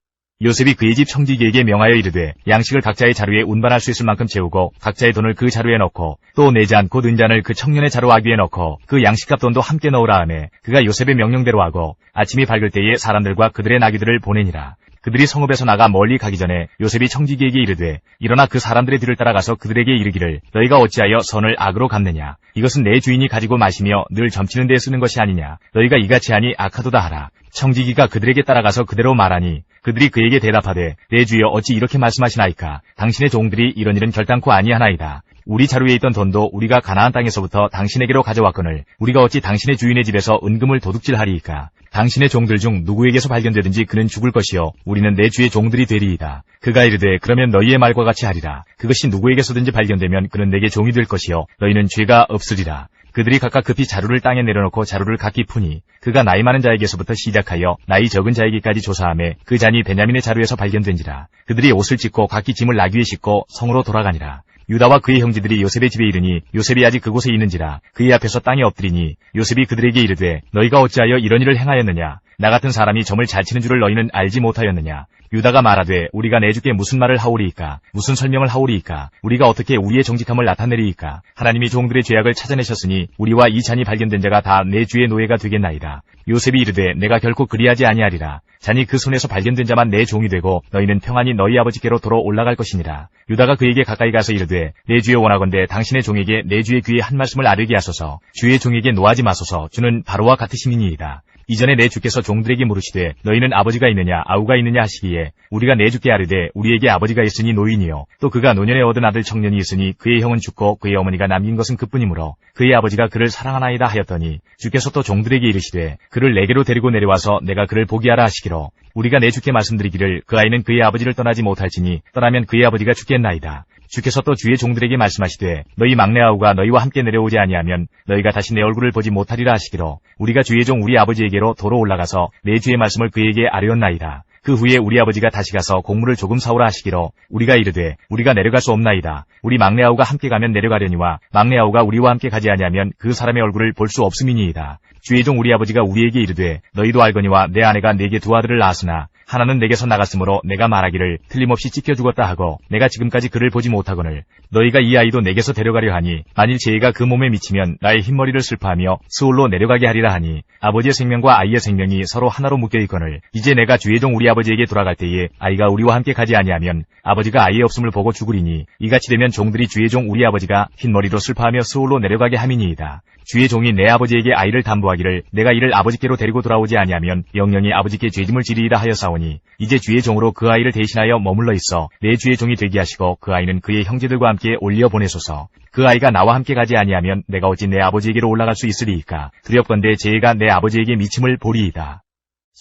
요셉이 그의 집 청지기에게 명하여 이르되 양식을 각자의 자루에 운반할 수 있을 만큼 재우고 각자의 돈을 그 자루에 넣고 또 내 잔 곧 은잔을 그 청년의 자루 아귀에 넣고 그 양식값 돈도 함께 넣으라 하매 그가 요셉의 명령대로 하고 아침이 밝을 때에 사람들과 그들의 나귀들을 보내니라. 그들이 성읍에서 나가 멀리 가기 전에 요셉이 청지기에게 이르되 일어나 그 사람들의 뒤를 따라가서 그들에게 이르기를 너희가 어찌하여 선을 악으로 갚느냐. 이것은 내 주인이 가지고 마시며 늘 점치는 데에 쓰는 것이 아니냐. 너희가 이같이 하니 악하도다 하라. 청지기가 그들에게 따라가서 그대로 말하니 그들이 그에게 대답하되 내 주여 어찌 이렇게 말씀하시나이까. 당신의 종들이 이런 일은 결단코 아니하나이다. 우리 자루에 있던 돈도 우리가 가나안 땅에서부터 당신에게로 가져왔거늘 우리가 어찌 당신의 주인의 집에서 은금을 도둑질하리이까. 당신의 종들 중 누구에게서 발견되든지 그는 죽을 것이요 우리는 내 주의 종들이 되리이다. 그가 이르되 그러면 너희의 말과 같이 하리라. 그것이 누구에게서든지 발견되면 그는 내게 종이 될 것이요 너희는 죄가 없으리라. 그들이 각각 급히 자루를 땅에 내려놓고 자루를 각기 푸니 그가 나이 많은 자에게서부터 시작하여 나이 적은 자에게까지 조사하매 그 잔이 베냐민의 자루에서 발견된지라. 그들이 옷을 찢고 각기 짐을 나귀에 싣고 성으로 돌아가니라. 유다와 그의 형제들이 요셉의 집에 이르니 요셉이 아직 그곳에 있는지라. 그의 앞에서 땅에 엎드리니 요셉이 그들에게 이르되 너희가 어찌하여 이런 일을 행하였느냐. 나 같은 사람이 점을 잘 치는 줄을 너희는 알지 못하였느냐. 유다가 말하되 우리가 내 주께 무슨 말을 하오리이까? 무슨 설명을 하오리이까? 우리가 어떻게 우리의 정직함을 나타내리이까? 하나님이 종들의 죄악을 찾아내셨으니 우리와 이 잔이 발견된 자가 다 내 주의 노예가 되겠나이다. 요셉이 이르되 내가 결코 그리하지 아니하리라. 잔이 그 손에서 발견된 자만 내 종이 되고 너희는 평안히 너희 아버지께로 돌아 올라갈 것이니라. 유다가 그에게 가까이 가서 이르되 내 주의 원하건대 당신의 종에게 내 주의 귀에 한 말씀을 아뢰게 하소서. 주의 종에게 노하지 마소서. 주는 바로와 같으심이니이다. 이전에 내 주께서 종들에게 물으시되 너희는 아버지가 있느냐 아우가 있느냐 하시기에 우리가 내 주께 아뢰되 우리에게 아버지가 있으니 노인이요 또 그가 노년에 얻은 아들 청년이 있으니 그의 형은 죽고 그의 어머니가 남긴 것은 그뿐이므로 그의 아버지가 그를 사랑하나이다 하였더니 주께서 또 종들에게 이르시되 그를 내게로 데리고 내려와서 내가 그를 보게 하라 하시기로 우리가 내 주께 말씀드리기를 그 아이는 그의 아버지를 떠나지 못할지니 떠나면 그의 아버지가 죽겠나이다. 주께서 또 주의 종들에게 말씀하시되 너희 막내 아우가 너희와 함께 내려오지 아니하면 너희가 다시 내 얼굴을 보지 못하리라 하시기로 우리가 주의 종 우리 아버지에게로 도로 올라가서 내 주의 말씀을 그에게 아뢰었나이다. 그 후에 우리 아버지가 다시 가서 곡물을 조금 사오라 하시기로 우리가 이르되 우리가 내려갈 수 없나이다. 우리 막내 아우가 함께 가면 내려가려니와 막내 아우가 우리와 함께 가지 아니하면 그 사람의 얼굴을 볼 수 없음이니이다. 주의 종 우리 아버지가 우리에게 이르되 너희도 알거니와 내 아내가 내게 두 아들을 낳았으나 하나는 내게서 나갔으므로 내가 말하기를 틀림없이 찢겨 죽었다 하고 내가 지금까지 그를 보지 못하거늘 너희가 이 아이도 내게서 데려가려 하니 만일 죄가 그 몸에 미치면 나의 흰머리를 슬퍼하며 스올로 내려가게 하리라 하니 아버지의 생명과 아이의 생명이 서로 하나로 묶여있거늘 이제 내가 주의 종 우리 아버지에게 돌아갈 때에 아이가 우리와 함께 가지 아니하면 아버지가 아이의 없음을 보고 죽으리니 이같이 되면 종들이 주의 종 우리 아버지가 흰머리로 슬퍼하며 스올로 내려가게 함이니이다. 주의 종이 내 아버지에게 아이를 담보하기를 내가 이를 아버지께로 데리고 돌아오지 아니하면 영영이 아버지께 죄짐을 지리이다 하였사오니 이제 주의 종으로 그 아이를 대신하여 머물러 있어 내 주의 종이 되게 하시고 그 아이는 그의 형제들과 함께 올려 보내소서. 그 아이가 나와 함께 가지 아니하면 내가 어찌 내 아버지에게로 올라갈 수 있으리이까? 두렵건대 죄가 내 아버지에게 미침을 보리이다.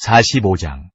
45장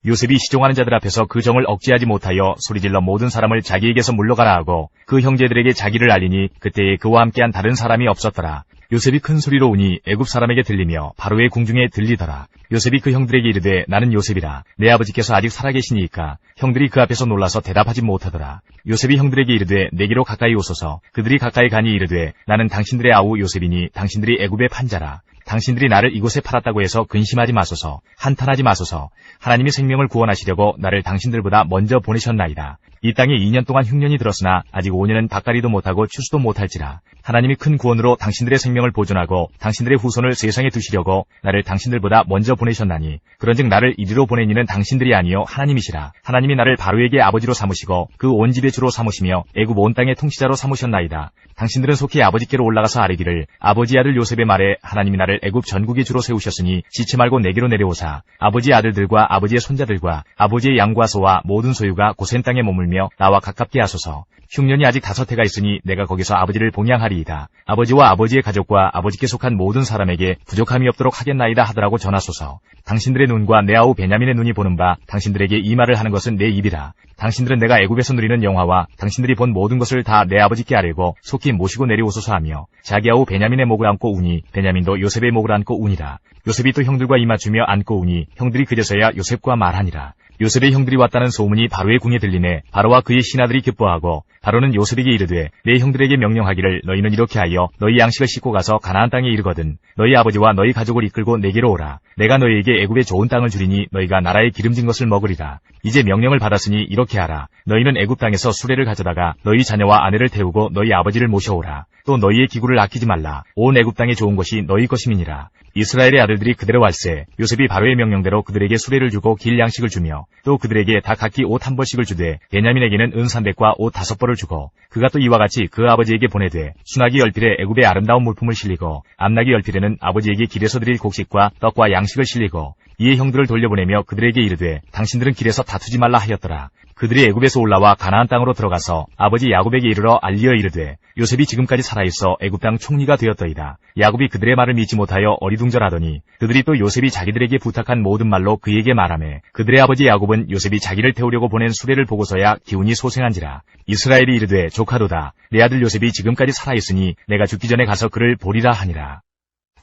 요셉이 시종하는 자들 앞에서 그 정을 억제하지 못하여 소리질러 모든 사람을 자기에게서 물러가라 하고 그 형제들에게 자기를 알리니 그때에 그와 함께한 다른 사람이 없었더라. 요셉이 큰 소리로 우니 애굽 사람에게 들리며 바로의 궁중에 들리더라. 요셉이 그 형들에게 이르되 나는 요셉이라. 내 아버지께서 아직 살아계시니이까. 형들이 그 앞에서 놀라서 대답하지 못하더라. 요셉이 형들에게 이르되 내게로 가까이 오소서. 그들이 가까이 가니 이르되 나는 당신들의 아우 요셉이니 당신들이 애굽의 판자라. 당신들이 나를 이곳에 팔았다고 해서 근심하지 마소서. 한탄하지 마소서. 하나님이 생명을 구원하시려고 나를 당신들보다 먼저 보내셨나이다. 이 땅에 2년 동안 흉년이 들었으나 아직 5년은 밭갈이도 못하고 추수도 못할지라. 하나님이 큰 구원으로 당신들의 생명을 보존하고 당신들의 후손을 세상에 두시려고 나를 당신들보다 먼저 보내셨나니 그런즉 나를 이리로 보낸 이는 당신들이 아니요 하나님이시라. 하나님이 나를 바로에게 아버지로 삼으시고 그 온 집의 주로 삼으시며 애굽 온 땅의 통치자로 삼으셨나이다. 당신들은 속히 아버지께로 올라가서 아뢰기를 아버지 아들 요셉의 말에 하나님이 나를 애굽 전국의 주로 세우셨으니 지체 말고 내게로 내려오사 아버지의 아들들과 아버지의 손자들과 아버지의 양과 소와 모든 소유가 고센 땅에 머물며 나와 가깝게 하소서. 흉년이 아직 5해가 있으니 내가 거기서 아버지를 봉양하리이다. 아버지와 아버지의 가족과 아버지께 속한 모든 사람에게 부족함이 없도록 하겠나이다 하더라고 전하소서. 당신들의 눈과 내 아우 베냐민의 눈이 보는 바 당신들에게 이 말을 하는 것은 내 입이라. 당신들은 내가 애굽에서 누리는 영화와 당신들이 본 모든 것을 다 내 아버지께 아뢰고 속히 모시고 내려오소서 하며 자기 아우 베냐민의 목을 안고 우니 베냐민도 요셉의 목을 안고 우니라. 요셉이 또 형들과 입맞추며 안고 우니 형들이 그제서야 요셉과 말하니라. 요셉의 형들이 왔다는 소문이 바로의 궁에 들리매 바로와 그의 신하들이 기뻐하고 바로는 요셉에게 이르되 내 형들에게 명령하기를 너희는 이렇게 하여 너희 양식을 싣고 가서 가나안 땅에 이르거든 너희 아버지와 너희 가족을 이끌고 내게로 오라. 내가 너희에게 애굽의 좋은 땅을 주리니 너희가 나라의 기름진 것을 먹으리라. 이제 명령을 받았으니 이렇게 하라. 너희는 애굽 땅에서 수레를 가져다가 너희 자녀와 아내를 태우고 너희 아버지를 모셔오라. 또 너희의 기구를 아끼지 말라. 온 애굽 땅에 좋은 것이 너희 것임이니라. 이스라엘의 아들들이 그대로 할세 요셉이 바로의 명령대로 그들에게 수레를 주고 길 양식을 주며 또 그들에게 다 각기 옷 한 벌씩을 주되 베냐민에게는 은 300과 옷 5벌을 주고 그가 또 이와 같이 그 아버지에게 보내되 수나기 열필에 애굽의 아름다운 물품을 실리고 암나기 열필에는 아버지에게 길에서 드릴 곡식과 떡과 양식을 실리고 이에 형들을 돌려보내며 그들에게 이르되 당신들은 길에서 다투지 말라 하였더라. 그들이 애굽에서 올라와 가나안 땅으로 들어가서 아버지 야곱에게 이르러 알리어 이르되 요셉이 지금까지 살아있어 애굽 땅 총리가 되었더이다. 야곱이 그들의 말을 믿지 못하여 어리둥절하더니 그들이 또 요셉이 자기들에게 부탁한 모든 말로 그에게 말하매 그들의 아버지 야곱은 요셉이 자기를 태우려고 보낸 수레를 보고서야 기운이 소생한지라. 이스라엘이 이르되 조카도다. 내 아들 요셉이 지금까지 살아있으니 내가 죽기 전에 가서 그를 보리라 하니라.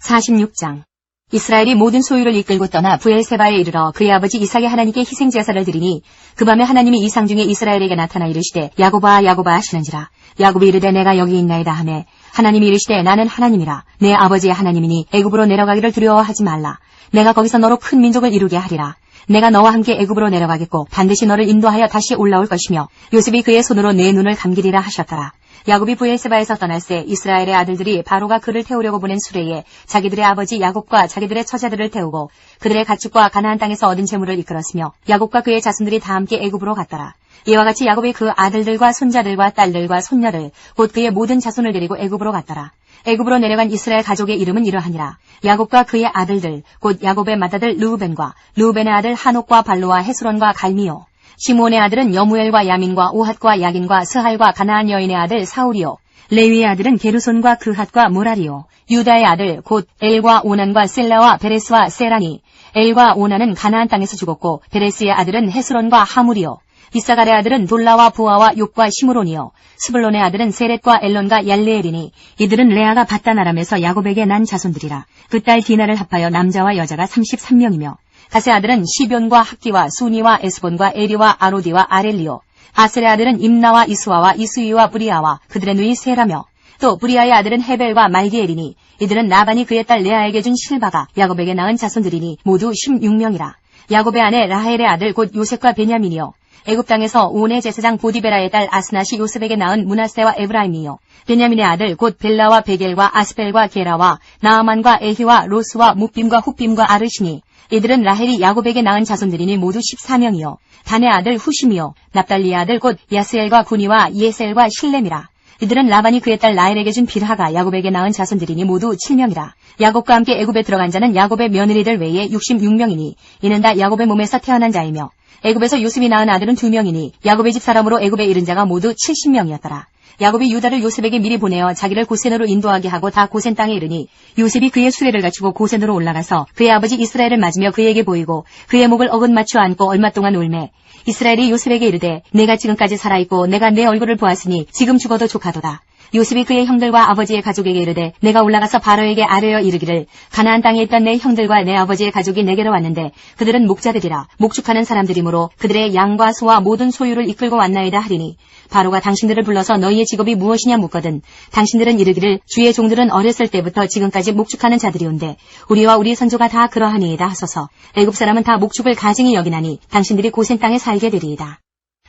46장 이스라엘이 모든 소유를 이끌고 떠나 브엘세바에 이르러 그의 아버지 이삭의 하나님께 희생제사를 드리니 그 밤에 하나님이 이상 중에 이스라엘에게 나타나 이르시되 야곱아 야곱아 하시는지라. 야곱이 이르되 내가 여기 있나이다 하매 하나님이 이르시되 나는 하나님이라. 내 아버지의 하나님이니 애굽으로 내려가기를 두려워하지 말라. 내가 거기서 너로 큰 민족을 이루게 하리라. 내가 너와 함께 애굽으로 내려가겠고 반드시 너를 인도하여 다시 올라올 것이며 요셉이 그의 손으로 내 눈을 감기리라 하셨더라. 야곱이 브엘세바에서 떠날새 이스라엘의 아들들이 바로가 그를 태우려고 보낸 수레에 자기들의 아버지 야곱과 자기들의 처자들을 태우고 그들의 가축과 가나안 땅에서 얻은 재물을 이끌었으며 야곱과 그의 자손들이 다 함께 애굽으로 갔더라. 이와 같이 야곱이 그 아들들과 손자들과 딸들과 손녀를 곧 그의 모든 자손을 데리고 애굽으로 갔더라. 애굽으로 내려간 이스라엘 가족의 이름은 이러하니라. 야곱과 그의 아들들 곧 야곱의 맏아들 르우벤과 르우벤의 아들 하녹과 발로와 헤스론과 갈미요. 시므온의 아들은 여무엘과 야민과 오핫과 야긴과 스할과 가나안 여인의 아들 사울이요. 레위의 아들은 게르손과 그핫과 모라리요. 유다의 아들 곧 엘과 오난과 셀라와 베레스와 세라니. 엘과 오난은 가나안 땅에서 죽었고 베레스의 아들은 헤스론과 하물이요. 이사갈의 아들은 돌라와 부아와 욕과 시므론이요. 스불론의 아들은 세렛과 엘론과 얄레엘이니 이들은 레아가 밧단 아람에서 야곱에게 난 자손들이라. 그 딸 디나를 합하여 남자와 여자가 33명이며 가세 아들은 시변과 학기와 수니와 에스본과 에리와 아로디와 아렐리오. 아셀의 아들은 임나와 이스와와 이스위와 브리아와 그들의 누이 세라며 또 브리아의 아들은 헤벨과 말기엘이니 이들은 나반이 그의 딸 레아에게 준 실바가 야곱에게 낳은 자손들이니 모두 16명이라. 야곱의 아내 라헬의 아들 곧 요셉과 베냐민이요. 애굽 땅에서 온의 제사장 보디베라의 딸 아스낫이 요셉에게 낳은 므낫세와 에브라임이요. 베냐민의 아들 곧 벨라와 베겔과 아스펠과 게라와 나아만과 에히와 로스와 묵빔과 훗빔과 아르시니 이들은 라헬이 야곱에게 낳은 자손들이니 모두 14명이요. 단의 아들 후심이요. 납달리의 아들 곧 야스엘과 구니와 예셀과 실렘이라. 이들은 라반이 그의 딸 라헬에게 준 빌하가 야곱에게 낳은 자손들이니 모두 7명이라. 야곱과 함께 애굽에 들어간 자는 야곱의 며느리들 외에 66명이니 이는 다 야곱의 몸에서 태어난 자이며 애굽에서 요셉이 낳은 아들은 2명이니 야곱의 집 사람으로 애굽에 이른 자가 모두 70명이었더라. 야곱이 유다를 요셉에게 미리 보내어 자기를 고센으로 인도하게 하고 다 고센 땅에 이르니 요셉이 그의 수레를 갖추고 고센으로 올라가서 그의 아버지 이스라엘을 맞으며 그에게 보이고 그의 목을 어긋 맞추어 안고 얼마 동안 울매 이스라엘이 요셉에게 이르되 내가 지금까지 살아있고 내가 내 얼굴을 보았으니 지금 죽어도 족하도다. 요셉이 그의 형들과 아버지의 가족에게 이르되 내가 올라가서 바로에게 아뢰어 이르기를 가나안 땅에 있던 내 형들과 내 아버지의 가족이 내게로 왔는데 그들은 목자들이라 목축하는 사람들이므로 그들의 양과 소와 모든 소유를 이끌고 왔나이다 하리니 바로가 당신들을 불러서 너희의 직업이 무엇이냐 묻거든 당신들은 이르기를 주의 종들은 어렸을 때부터 지금까지 목축하는 자들이온데 우리와 우리 선조가 다 그러하니이다 하소서. 애굽 사람은 다 목축을 가증히 여기나니 당신들이 고센 땅에 살게 되리이다.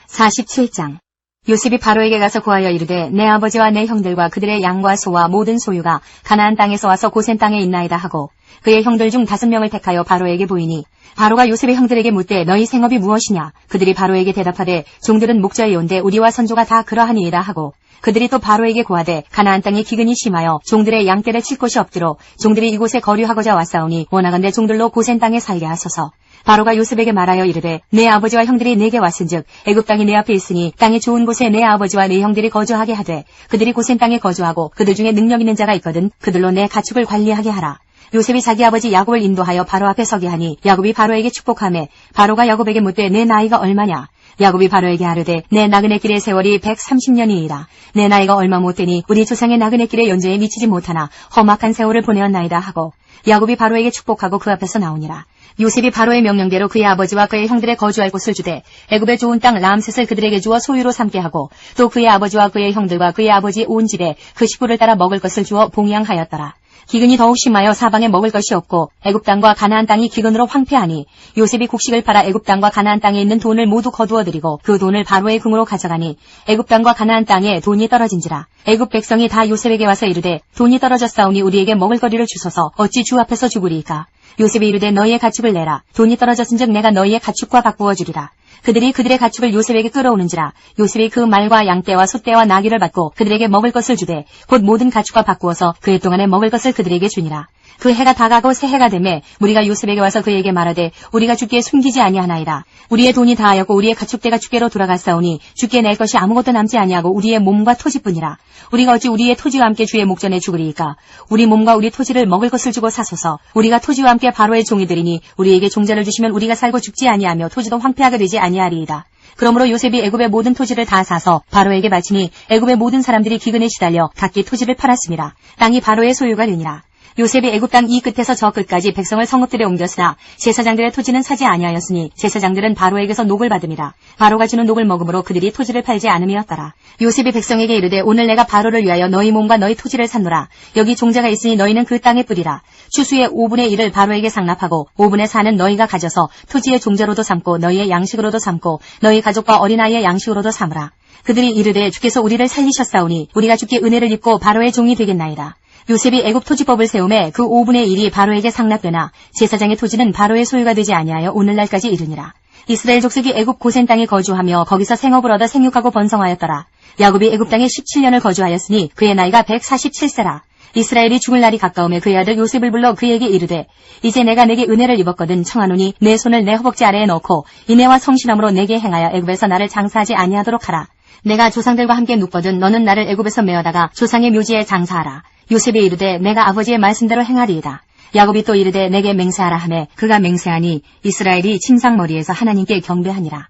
47장 요셉이 바로에게 가서 고하여 이르되 내 아버지와 내 형들과 그들의 양과 소와 모든 소유가 가나안 땅에서 와서 고센 땅에 있나이다 하고 그의 형들 중 5명을 택하여 바로에게 보이니 바로가 요셉의 형들에게 묻되 너희 생업이 무엇이냐. 그들이 바로에게 대답하되 종들은 목자이온데 우리와 선조가 다 그러하니이다 하고 그들이 또 바로에게 고하되 가나안 땅에 기근이 심하여 종들의 양떼를 칠 곳이 없기로 종들이 이곳에 거류하고자 왔사오니 원하건대 종들로 고센 땅에 살게 하소서. 바로가 요셉에게 말하여 이르되 내 아버지와 형들이 내게 왔은즉 애굽 땅이 내 앞에 있으니 땅이 좋은 곳에 내 아버지와 내 형들이 거주하게 하되 그들이 고센 땅에 거주하고 그들 중에 능력 있는 자가 있거든 그들로 내 가축을 관리하게 하라. 요셉이 자기 아버지 야곱을 인도하여 바로 앞에 서게 하니 야곱이 바로에게 축복하매 바로가 야곱에게 묻되 내 나이가 얼마냐. 야곱이 바로에게 아뢰되 내 나그네 길의 세월이 130년이니라. 내 나이가 얼마 못되니 우리 조상의 나그네 길의 연제에 미치지 못하나 험악한 세월을 보내었나이다 하고 야곱이 바로에게 축복하고 그 앞에서 나오니라. 요셉이 바로의 명령대로 그의 아버지와 그의 형들의 거주할 곳을 주되 애굽의 좋은 땅 라암셋을 그들에게 주어 소유로 삼게 하고 또 그의 아버지와 그의 형들과 그의 아버지 온 집에 그 식구를 따라 먹을 것을 주어 봉양하였더라. 기근이 더욱 심하여 사방에 먹을 것이 없고 애굽 땅과 가나안 땅이 기근으로 황폐하니 요셉이 곡식을 팔아 애굽 땅과 가나안 땅에 있는 돈을 모두 거두어들이고 그 돈을 바로의 궁으로 가져가니 애굽 땅과 가나안 땅에 돈이 떨어진지라. 애굽 백성이 다 요셉에게 와서 이르되 돈이 떨어졌사오니 우리에게 먹을 거리를 주소서 어찌 주 앞에서 죽으리이까. 요셉이 이르되 너희의 가축을 내라. 돈이 떨어졌은즉 내가 너희의 가축과 바꾸어 주리라. 그들이 그들의 가축을 요셉에게 끌어오는지라. 요셉이 그 말과 양떼와 소떼와 나귀를 받고 그들에게 먹을 것을 주되 곧 모든 가축과 바꾸어서 그해 동안에 먹을 것을 그들에게 주니라. 그 해가 다가고 새 해가 되매 무리가 요셉에게 와서 그에게 말하되 우리가 주께 숨기지 아니하나이다. 우리의 돈이 다하였고 우리의 가축대가 주께로 돌아갔사오니 주께 낼 것이 아무것도 남지 아니하고 우리의 몸과 토지뿐이라. 우리가 어찌 우리의 토지와 함께 주의 목전에 죽으리이까. 우리 몸과 우리 토지를 먹을 것을 주고 사소서. 우리가 토지와 함께 바로의 종이 되리니 우리에게 종자를 주시면 우리가 살고 죽지 아니하며 토지도 황폐하게 되지 아니하리이다. 그러므로 요셉이 애굽의 모든 토지를 다 사서 바로에게 바치니 애굽의 모든 사람들이 기근에 시달려 각기 토지를 팔았습니다. 땅이 바로의 소유가 되니라. 요셉이 애굽 땅 이 끝에서 저 끝까지 백성을 성읍들에 옮겼으나 제사장들의 토지는 사지 아니하였으니 제사장들은 바로에게서 녹을 받음이라. 바로가 주는 녹을 먹음으로 그들이 토지를 팔지 않음이었더라. 요셉이 백성에게 이르되 오늘 내가 바로를 위하여 너희 몸과 너희 토지를 샀노라. 여기 종자가 있으니 너희는 그 땅에 뿌리라. 추수의 5분의 1을 바로에게 상납하고 5분의 4는 너희가 가져서 토지의 종자로도 삼고 너희의 양식으로도 삼고 너희 가족과 어린아이의 양식으로도 삼으라. 그들이 이르되 주께서 우리를 살리셨사오니 우리가 주께 은혜를 입고 바로의 종이 되겠나이다. 요셉이 애굽 토지법을 세우매 그 5분의 1이 바로에게 상납되나 제사장의 토지는 바로의 소유가 되지 아니하여 오늘날까지 이르니라. 이스라엘 족속이 애굽 고센 땅에 거주하며 거기서 생업을 얻어 생육하고 번성하였더라. 야곱이 애굽 땅에 17년을 거주하였으니 그의 나이가 147세라. 이스라엘이 죽을 날이 가까우며 그의 아들 요셉을 불러 그에게 이르되 이제 내가 내게 은혜를 입었거든 청하노니 내 손을 내 허벅지 아래에 넣고 인애와 성실함으로 내게 행하여 애굽에서 나를 장사하지 아니하도록 하라. 내가 조상들과 함께 눕거든 너는 나를 애굽에서 메어다가 조상의 묘지에 장사하라. 요셉이 이르되 내가 아버지의 말씀대로 행하리이다. 야곱이 또 이르되 내게 맹세하라 하매 그가 맹세하니 이스라엘이 침상머리에서 하나님께 경배하니라.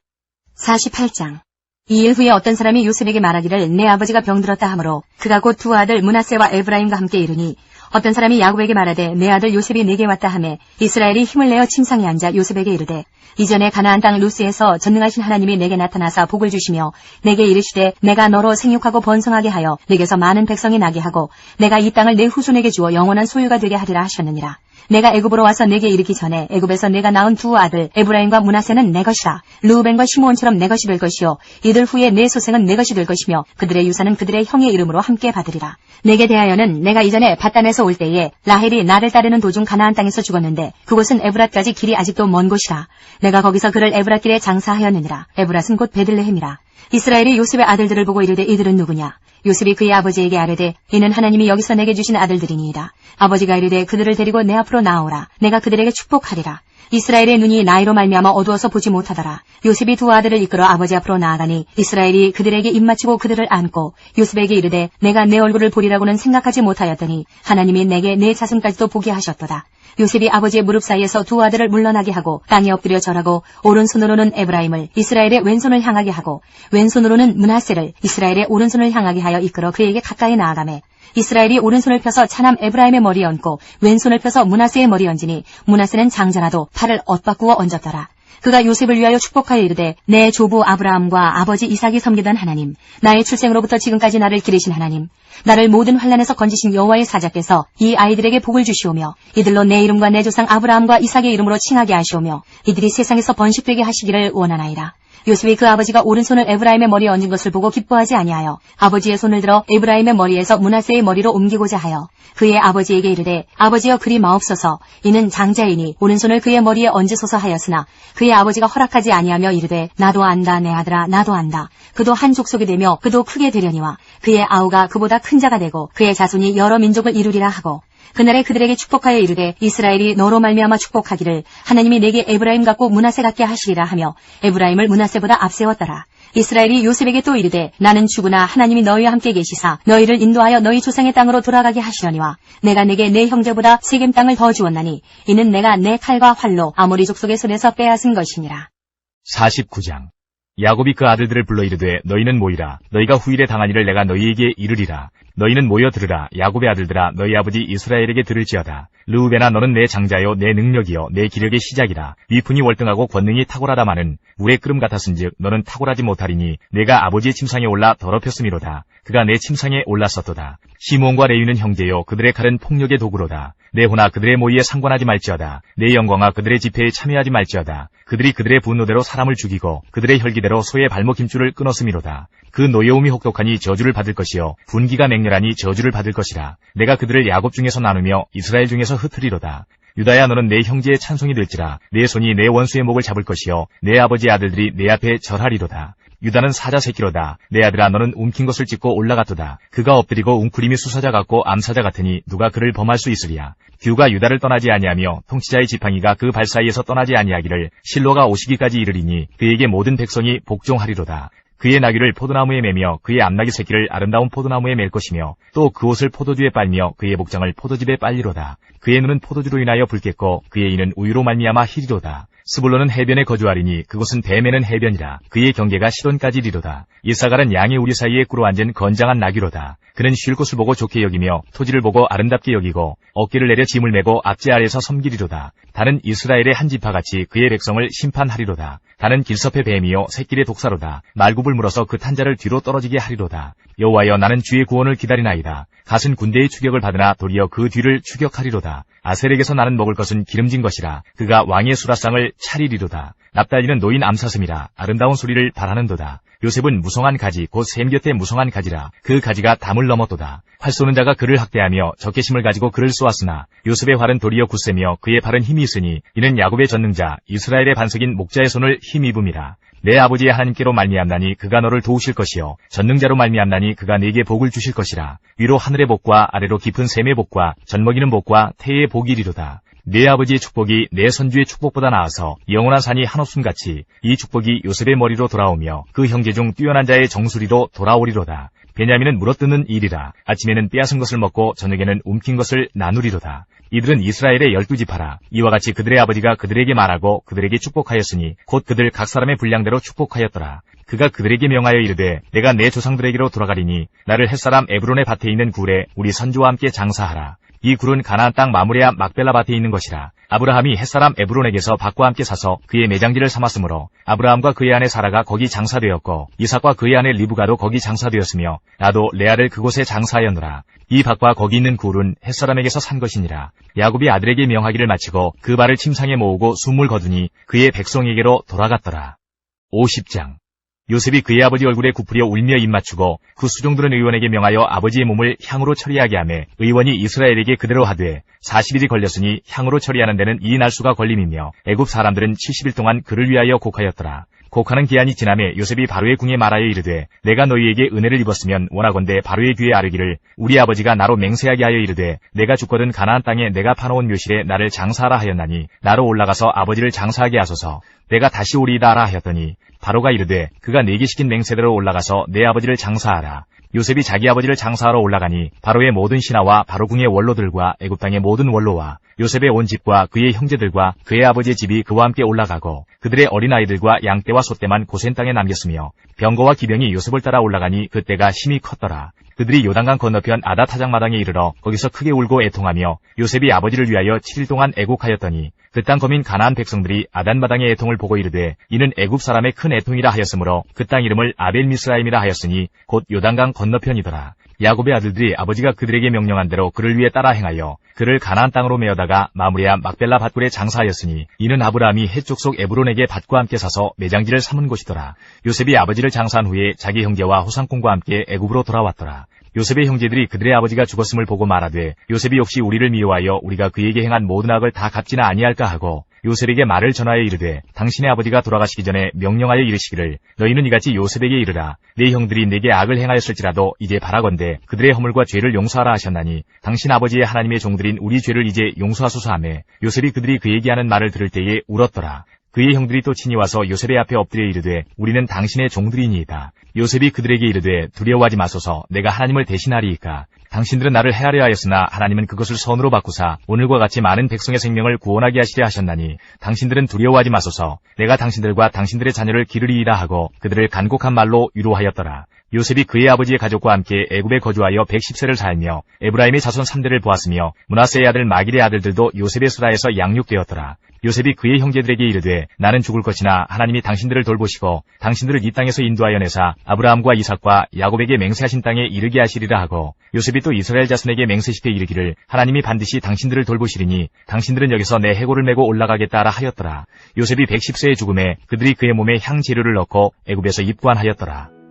48장. 이 일 후에 어떤 사람이 요셉에게 말하기를 내 아버지가 병들었다 하므로 그가 곧 두 아들 므낫세와 에브라임과 함께 이르니 어떤 사람이 야곱에게 말하되 내 아들 요셉이 내게 왔다 하매 이스라엘이 힘을 내어 침상에 앉아 요셉에게 이르되 이전에 가나안 땅 루스에서 전능하신 하나님이 내게 나타나사 복을 주시며 내게 이르시되 내가 너로 생육하고 번성하게 하여 내게서 많은 백성이 나게 하고 내가 이 땅을 내 후손에게 주어 영원한 소유가 되게 하리라 하셨느니라. 내가 애굽으로 와서 내게 이르기 전에 애굽에서 내가 낳은 두 아들 에브라임과 므낫세는 내 것이라. 르우벤과 시므온처럼 내 것이 될 것이요 이들 후에 내 소생은 내 것이 될 것이며 그들의 유산은 그들의 형의 이름으로 함께 받으리라. 내게 대하여는 내가 이전에 바단에서 올 때에 라헬이 나를 따르는 도중 가나안 땅에서 죽었는데 그곳은 에브랏까지 길이 아직도 먼 곳이라. 내가 거기서 그를 에브랏길에 장사하였느니라. 에브랏은 곧 베들레헴이라. 이스라엘이 요셉의 아들들을 보고 이르되 이들은 누구냐? 요셉이 그의 아버지에게 아뢰되 이는 하나님이 여기서 내게 주신 아들들이니이다. 아버지가 이르되 그들을 데리고 내 앞으로 나오라. 내가 그들에게 축복하리라. 이스라엘의 눈이 나이로 말미암아 어두워서 보지 못하더라. 요셉이 두 아들을 이끌어 아버지 앞으로 나아가니 이스라엘이 그들에게 입맞추고 그들을 안고 요셉에게 이르되 내가 내 얼굴을 보리라고는 생각하지 못하였더니 하나님이 내게 내 자손까지도 보게 하셨도다. 요셉이 아버지의 무릎 사이에서 두 아들을 물러나게 하고 땅에 엎드려 절하고 오른손으로는 에브라임을 이스라엘의 왼손을 향하게 하고 왼손으로는 므낫세를 이스라엘의 오른손을 향하게 하여 이끌어 그에게 가까이 나아가매 이스라엘이 오른손을 펴서 차남 에브라임의 머리에 얹고 왼손을 펴서 므낫세의 머리에 얹으니 므낫세는 장자라도 팔을 엇바꾸어 얹었더라. 그가 요셉을 위하여 축복하여 이르되 내 조부 아브라함과 아버지 이삭이 섬기던 하나님, 나의 출생으로부터 지금까지 나를 기르신 하나님, 나를 모든 환난에서 건지신 여호와의 사자께서 이 아이들에게 복을 주시오며 이들로 내 이름과 내 조상 아브라함과 이삭의 이름으로 칭하게 하시오며 이들이 세상에서 번식되게 하시기를 원하나이다. 요셉이 그 아버지가 오른손을 에브라임의 머리에 얹은 것을 보고 기뻐하지 아니하여 아버지의 손을 들어 에브라임의 머리에서 므낫세의 머리로 옮기고자 하여 그의 아버지에게 이르되 아버지여 그리 마옵소서 이는 장자이니 오른손을 그의 머리에 얹으소서 하였으나 그의 아버지가 허락하지 아니하며 이르되 나도 안다 내 아들아 나도 안다. 그도 한 족속이 되며 그도 크게 되려니와 그의 아우가 그보다 큰 자가 되고 그의 자손이 여러 민족을 이루리라 하고 그날에 그들에게 축복하여 이르되 이스라엘이 너로 말미암아 축복하기를 하나님이 내게 에브라임 같고 므낫세 같게 하시리라 하며 에브라임을 므낫세보다 앞세웠더라. 이스라엘이 요셉에게 또 이르되 나는 죽으나 하나님이 너희와 함께 계시사 너희를 인도하여 너희 조상의 땅으로 돌아가게 하시려니와 내가 내게 내 형제보다 세겜 땅을 더 주었나니 이는 내가 내 칼과 활로 아모리 족속의 손에서 빼앗은 것이니라. 49장. 야곱이 그 아들들을 불러 이르되 너희는 모이라. 너희가 후일에 당한 일을 내가 너희에게 이르리라. 너희는 모여 들으라. 야곱의 아들들아 너희 아버지 이스라엘에게 들을지어다. 르우벤아 너는 내 장자요 내 능력이요 내 기력의 시작이라. 위풍이 월등하고 권능이 탁월하다마는 물의 끓음 같았은즉 너는 탁월하지 못하리니 내가 아버지의 침상에 올라 더럽혔음이로다. 그가 내 침상에 올랐었도다. 시몬과 레위는 형제요 그들의 칼은 폭력의 도구로다. 내 호나 그들의 모의에 상관하지 말지어다. 내 영광아 그들의 집회에 참여하지 말지어다. 그들이 그들의 분노대로 사람을 죽이고 그들의 혈기대로 소의 발목 힘줄을 끊었음이로다. 그 노여움이 혹독하니 저주를 받을 것이요 분기가 맹렬하니 저주를 받을 것이라. 내가 그들을 야곱 중에서 나누며 이스라엘 중에서 흩으리로다. 유다야 너는 내 형제의 찬송이 될지라. 내 손이 내 원수의 목을 잡을 것이요 내 아버지의 아들들이 내 앞에 절하리로다. 유다는 사자 새끼로다. 내 아들아 너는 움킨 것을 찢고 올라갔도다. 그가 엎드리고 웅크림이 수사자 같고 암사자 같으니 누가 그를 범할 수 있으리야. 규가 유다를 떠나지 아니하며 통치자의 지팡이가 그 발 사이에서 떠나지 아니하기를 실로가 오시기까지 이르리니 그에게 모든 백성이 복종하리로다. 그의 나귀를 포도나무에 매며 그의 암나귀 새끼를 아름다운 포도나무에 맬 것이며 또 그 옷을 포도주에 빨며 그의 목장을 포도즙에 빨리로다. 그의 눈은 포도주로 인하여 붉겠고 그의 이는 우유로 말미암아 희리로다. 스불론은 해변에 거주하리니 그곳은 뱀에는 해변이라. 그의 경계가 시돈까지 이르도다. 이사갈은 양의 우리 사이에 꿇어 앉은 건장한 나귀로다. 그는 쉴 곳을 보고 좋게 여기며 토지를 보고 아름답게 여기고 어깨를 내려 짐을 메고 앞제 아래에서 섬기리로다. 다는 이스라엘의 한 지파같이 그의 백성을 심판하리로다. 다는 길섭의 뱀이요 새끼의 독사로다. 말굽을 물어서 그 탄자를 뒤로 떨어지게 하리로다. 여호와여, 나는 주의 구원을 기다리나이다. 갓은 군대의 추격을 받으나 도리어 그 뒤를 추격하리로다. 아셀에게서 나는 먹을 것은 기름진 것이라. 그가 왕의 수라상을 차리리로다. 납달리는 노인 암사슴이라. 아름다운 소리를 바라는도다. 요셉은 무성한 가지 곧 샘 곁에 무성한 가지라. 그 가지가 담을 넘었도다. 활 쏘는 자가 그를 학대하며 적개심을 가지고 그를 쏘았으나 요셉의 활은 도리어 굳세며 그의 팔은 힘이 있으니 이는 야곱의 전능자 이스라엘의 반석인 목자의 손을 힘입음이라. 내 아버지의 하나님께로 말미암나니 그가 너를 도우실 것이요 전능자로 말미암나니 그가 네게 복을 주실 것이라. 위로 하늘의 복과 아래로 깊은 샘의 복과 젖먹이는 복과 태의 복이리로다. 내 아버지의 축복이 내 선주의 축복보다 나아서 영원한 산이 한없음같이 이 축복이 요셉의 머리로 돌아오며 그 형제 중 뛰어난 자의 정수리로 돌아오리로다. 베냐민은 물어뜯는 일이라. 아침에는 빼앗은 것을 먹고 저녁에는 움킨 것을 나누리로다. 이들은 이스라엘의 12지파라. 이와 같이 그들의 아버지가 그들에게 말하고 그들에게 축복하였으니 곧 그들 각 사람의 분량대로 축복하였더라. 그가 그들에게 명하여 이르되 내가 내 조상들에게로 돌아가리니 나를 햇사람 에브론의 밭에 있는 굴에 우리 선조와 함께 장사하라. 이 굴은 가나안 땅 마므레아 막벨라 밭에 있는 것이라. 아브라함이 햇사람 에브론에게서 밭과 함께 사서 그의 매장지를 삼았으므로 아브라함과 그의 아내 사라가 거기 장사되었고 이삭과 그의 아내 리브가도 거기 장사되었으며 나도 레아를 그곳에 장사하였노라. 이 밭과 거기 있는 굴은 햇사람에게서 산 것이니라. 야곱이 아들에게 명하기를 마치고 그 발을 침상에 모으고 숨을 거두니 그의 백성에게로 돌아갔더라. 50장. 요셉이 그의 아버지 얼굴에 굽으려 울며 입맞추고 그 수종들은 의원에게 명하여 아버지의 몸을 향으로 처리하게 하매 의원이 이스라엘에게 그대로 하되 40일이 걸렸으니 향으로 처리하는 데는 이 날수가 걸림이며 애굽 사람들은 70일 동안 그를 위하여 곡하였더라. 곡하는 기한이 지나매 요셉이 바로의 궁에 말하여 이르되 내가 너희에게 은혜를 입었으면 원하건대 바로의 귀에 아뢰기를 우리 아버지가 나로 맹세하게 하여 이르되 내가 죽거든 가나안 땅에 내가 파놓은 묘실에 나를 장사하라 하였나니 나로 올라가서 아버지를 장사하게 하소서. 내가 다시 오리이다 하라 하였더니 바로가 이르되 그가 네게 시킨 맹세대로 올라가서 내 아버지를 장사하라. 요셉이 자기 아버지를 장사하러 올라가니 바로의 모든 신하와 바로궁의 원로들과 애굽 땅의 모든 원로와 요셉의 온 집과 그의 형제들과 그의 아버지의 집이 그와 함께 올라가고 그들의 어린아이들과 양떼와 소떼만 고센 땅에 남겼으며 병거와 기병이 요셉을 따라 올라가니 그때가 힘이 컸더라. 그들이 요단강 건너편 아다 타작마당에 이르러 거기서 크게 울고 애통하며 요셉이 아버지를 위하여 7일 동안 애곡하였더니 그 땅 거민 가나안 백성들이 아단마당의 애통을 보고 이르되 이는 애굽 사람의 큰 애통이라 하였으므로 그 땅 이름을 아벨미스라임이라 하였으니 곧 요단강 건너편이더라. 야곱의 아들들이 아버지가 그들에게 명령한 대로 그를 위해 따라 행하여 그를 가나안 땅으로 메어다가 마므레아 막벨라 밭굴에 장사하였으니 이는 아브라함이 헷 족속 에브론에게 밭과 함께 사서 매장지를 삼은 곳이더라. 요셉이 아버지를 장사한 후에 자기 형제와 호상공과 함께 애굽으로 돌아왔더라. 요셉의 형제들이 그들의 아버지가 죽었음을 보고 말하되 요셉이 혹시 우리를 미워하여 우리가 그에게 행한 모든 악을 다 갚지나 아니할까 하고 요셉에게 말을 전하여 이르되 당신의 아버지가 돌아가시기 전에 명령하여 이르시기를 너희는 이같이 요셉에게 이르라. 네 형들이 내게 악을 행하였을지라도 이제 바라건대 그들의 허물과 죄를 용서하라 하셨나니 당신 아버지의 하나님의 종들인 우리 죄를 이제 용서하소서 하매 요셉이 그들이 그에게 하는 말을 들을 때에 울었더라. 그의 형들이 또 친히 와서 요셉의 앞에 엎드려 이르되 우리는 당신의 종들이니이다. 요셉이 그들에게 이르되 두려워하지 마소서. 내가 하나님을 대신하리이까. 당신들은 나를 해하려 하였으나 하나님은 그것을 선으로 바꾸사 오늘과 같이 많은 백성의 생명을 구원하게 하시려 하셨나니 당신들은 두려워하지 마소서. 내가 당신들과 당신들의 자녀를 기르리이다 하고 그들을 간곡한 말로 위로하였더라. 요셉이 그의 아버지의 가족과 함께 애굽에 거주하여 110세를 살며 에브라임의 자손 3대를 보았으며 므낫세의 아들 마길의 아들들도 요셉의 수라에서 양육되었더라. 요셉이 그의 형제들에게 이르되 나는 죽을 것이나 하나님이 당신들을 돌보시고 당신들을 이 땅에서 인도하여 내사 아브라함과 이삭과 야곱에게 맹세하신 땅에 이르게 하시리라 하고 요셉이 또 이스라엘 자손에게 맹세시켜 이르기를 하나님이 반드시 당신들을 돌보시리니 당신들은 여기서 내 해골을 메고 올라가겠다 하라 하였더라. 요셉이 110세의 죽음에 그들이 그의 몸에 향 재료를 넣고 애굽에서 입관하였더라.